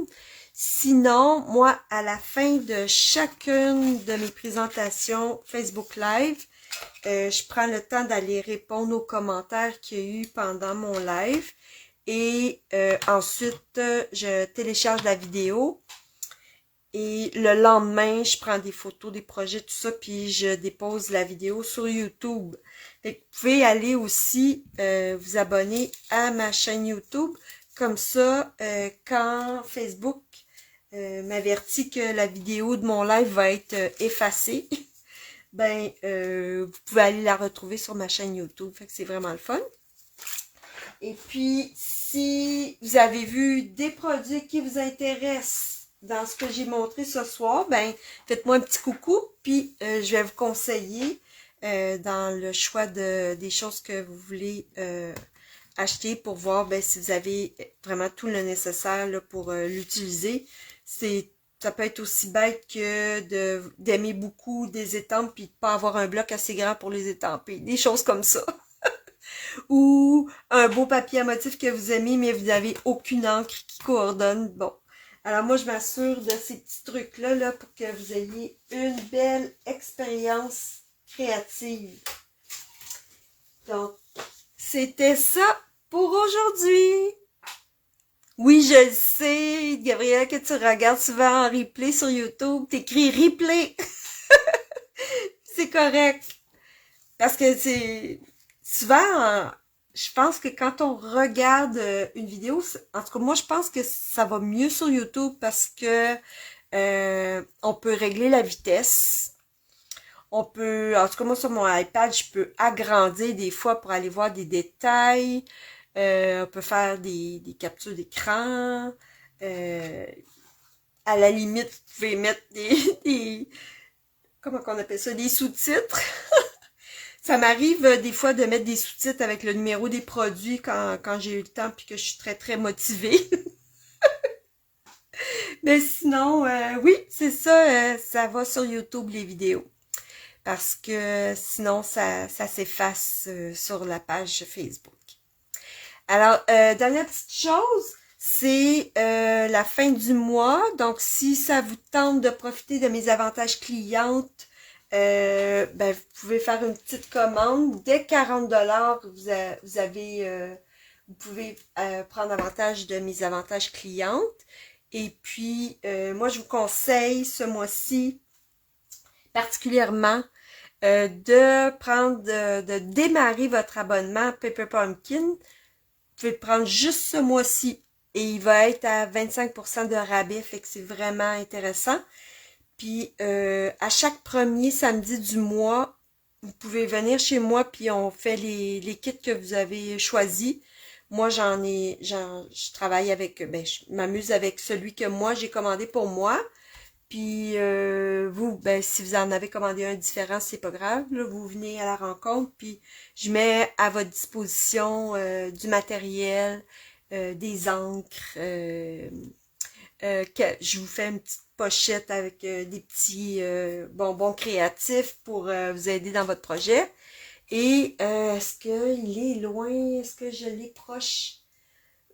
Sinon, moi, à la fin de chacune de mes présentations Facebook Live, je prends le temps d'aller répondre aux commentaires qu'il y a eu pendant mon live. Et ensuite, je télécharge la vidéo. Et le lendemain, je prends des photos des projets, tout ça, puis je dépose la vidéo sur YouTube. Fait que vous pouvez aller aussi vous abonner à ma chaîne YouTube. Comme ça, quand Facebook m'avertit que la vidéo de mon live va être effacée, ben, vous pouvez aller la retrouver sur ma chaîne YouTube. Fait que c'est vraiment le fun. Et puis, si vous avez vu des produits qui vous intéressent dans ce que j'ai montré ce soir, ben, faites-moi un petit coucou, puis je vais vous conseiller dans le choix des choses que vous voulez acheter pour voir ben, si vous avez vraiment tout le nécessaire là, pour l'utiliser. Ça peut être aussi bête que d'aimer beaucoup des estampes puis de pas avoir un bloc assez grand pour les étamper. Des choses comme ça. Ou un beau papier à motif que vous aimez, mais vous n'avez aucune encre qui coordonne. Bon. Alors moi, je m'assure de ces petits trucs-là là, pour que vous ayez une belle expérience créative. Donc, c'était ça pour aujourd'hui. Oui, je le sais, Gabrielle, que tu regardes souvent en replay sur YouTube. T'écris replay. C'est correct. Parce que c'est souvent, je pense que quand on regarde une vidéo, en tout cas, moi, je pense que ça va mieux sur YouTube parce que on peut régler la vitesse. On peut, en tout cas, moi, sur mon iPad, je peux agrandir des fois pour aller voir des détails. On peut faire des captures d'écran. À la limite, vous pouvez mettre comment on appelle ça, des sous-titres. Ça m'arrive des fois de mettre des sous-titres avec le numéro des produits quand j'ai eu le temps puis que je suis très très motivée. Mais sinon, oui, c'est ça, ça va sur YouTube les vidéos. Parce que sinon, ça s'efface sur la page Facebook. Alors, dernière petite chose, c'est la fin du mois. Donc, si ça vous tente de profiter de mes avantages clientes, ben, vous pouvez faire une petite commande. Dès 40 $, vous pouvez prendre avantage de mes avantages clientes. Et puis, moi, je vous conseille ce mois-ci, particulièrement, de démarrer votre abonnement Paper Pumpkin. Vous pouvez le prendre juste ce mois-ci et il va être à 25% de rabais, fait que c'est vraiment intéressant. Puis à chaque premier samedi du mois, vous pouvez venir chez moi puis on fait les kits que vous avez choisis. Moi je travaille avec, ben je m'amuse avec celui que moi j'ai commandé pour moi. Puis vous, ben si vous en avez commandé un différent, c'est pas grave, là, vous venez à la rencontre, puis je mets à votre disposition du matériel, des encres, que je vous fais une petite pochette avec des petits bonbons créatifs pour vous aider dans votre projet. Et est-ce qu'il est loin? Est-ce que je l'ai proche?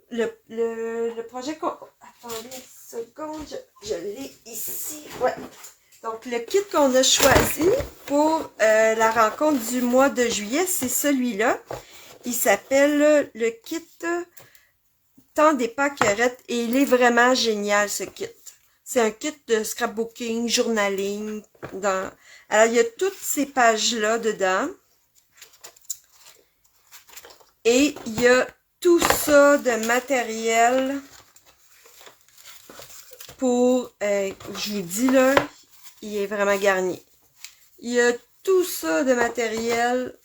Le projet qu'on... Attendez une seconde, je l'ai ici. Ouais. Donc, le kit qu'on a choisi pour la rencontre du mois de juillet, c'est celui-là. Il s'appelle le kit Temps des Pâquerettes et il est vraiment génial, ce kit. C'est un kit de scrapbooking, journaling. Alors, il y a toutes ces pages-là dedans. Et il y a tout ça de matériel pour, je vous dis là, il est vraiment garni. Il y a tout ça de matériel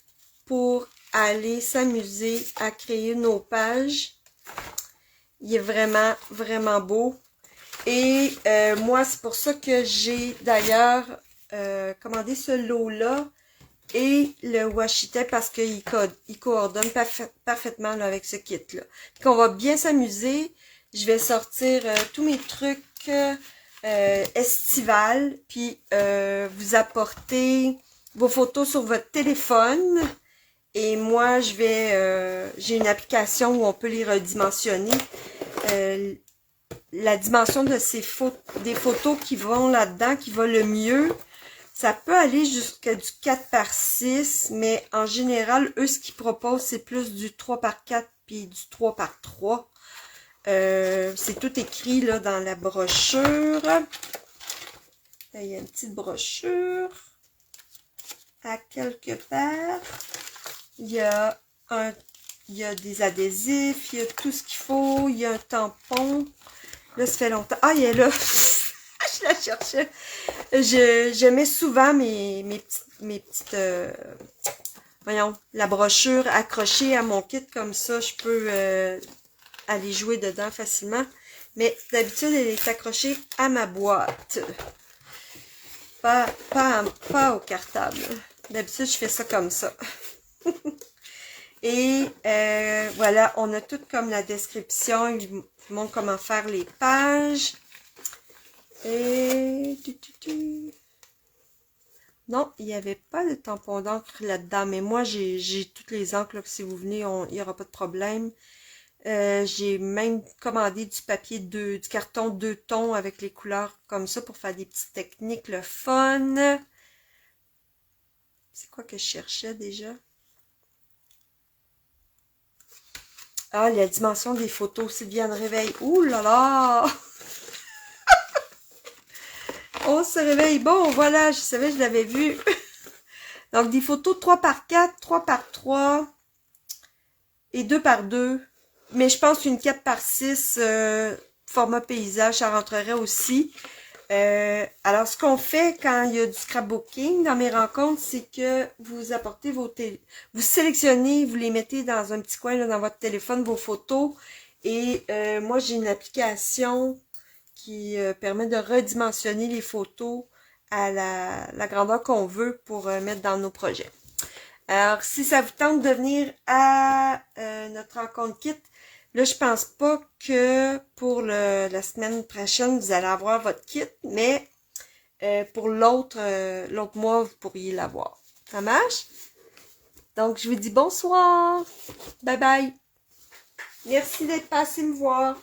pour aller s'amuser à créer nos pages. Il est vraiment, vraiment beau. Et moi, c'est pour ça que j'ai d'ailleurs commandé ce lot-là et le washi tape parce qu'il coordonne parfaitement là, avec ce kit-là. On va bien s'amuser. Je vais sortir tous mes trucs estivales, puis vous apporter vos photos sur votre téléphone. Et moi, j'ai une application où on peut les redimensionner. La dimension de des photos qui vont là-dedans, qui va le mieux, ça peut aller jusqu'à du 4x6, mais en général, eux, ce qu'ils proposent, c'est plus du 3x4 puis du 3x3. C'est tout écrit là dans la brochure. Là, il y a une petite brochure à quelque part. Il y a des adhésifs, il y a tout ce qu'il faut, il y a un tampon. Là, ça fait longtemps. Ah, il est là! Je la cherchais. Je mets souvent mes petites voyons, la brochure accrochée à mon kit, comme ça, je peux aller jouer dedans facilement. Mais d'habitude, elle est accrochée à ma boîte. Pas au cartable. D'habitude, je fais ça comme ça. Et voilà, on a tout comme la description. Il vous montre comment faire les pages. Et... Non, il n'y avait pas de tampon d'encre là-dedans. Mais moi, j'ai toutes les encres. Là, que si vous venez, il n'y aura pas de problème. J'ai même commandé du papier du carton 2 tons avec les couleurs comme ça pour faire des petites techniques, le fun. C'est quoi que je cherchais déjà? Ah, la dimension des photos, Sylviane réveille. Ouh là là! On se réveille. Bon, voilà, je savais, je l'avais vu. Donc, des photos 3x4, 3x3 et 2x2. Mais je pense qu'une 4x6 format paysage, ça rentrerait aussi. Alors, ce qu'on fait quand il y a du scrapbooking dans mes rencontres, c'est que vous apportez vous sélectionnez, vous les mettez dans un petit coin là, dans votre téléphone, vos photos. Et moi, j'ai une application qui permet de redimensionner les photos à la grandeur qu'on veut pour mettre dans nos projets. Alors, si ça vous tente de venir à notre rencontre kit, là, je pense pas que pour la semaine prochaine, vous allez avoir votre kit, mais pour l'autre mois, vous pourriez l'avoir. Ça marche? Donc, je vous dis bonsoir. Bye bye. Merci d'être passé me voir.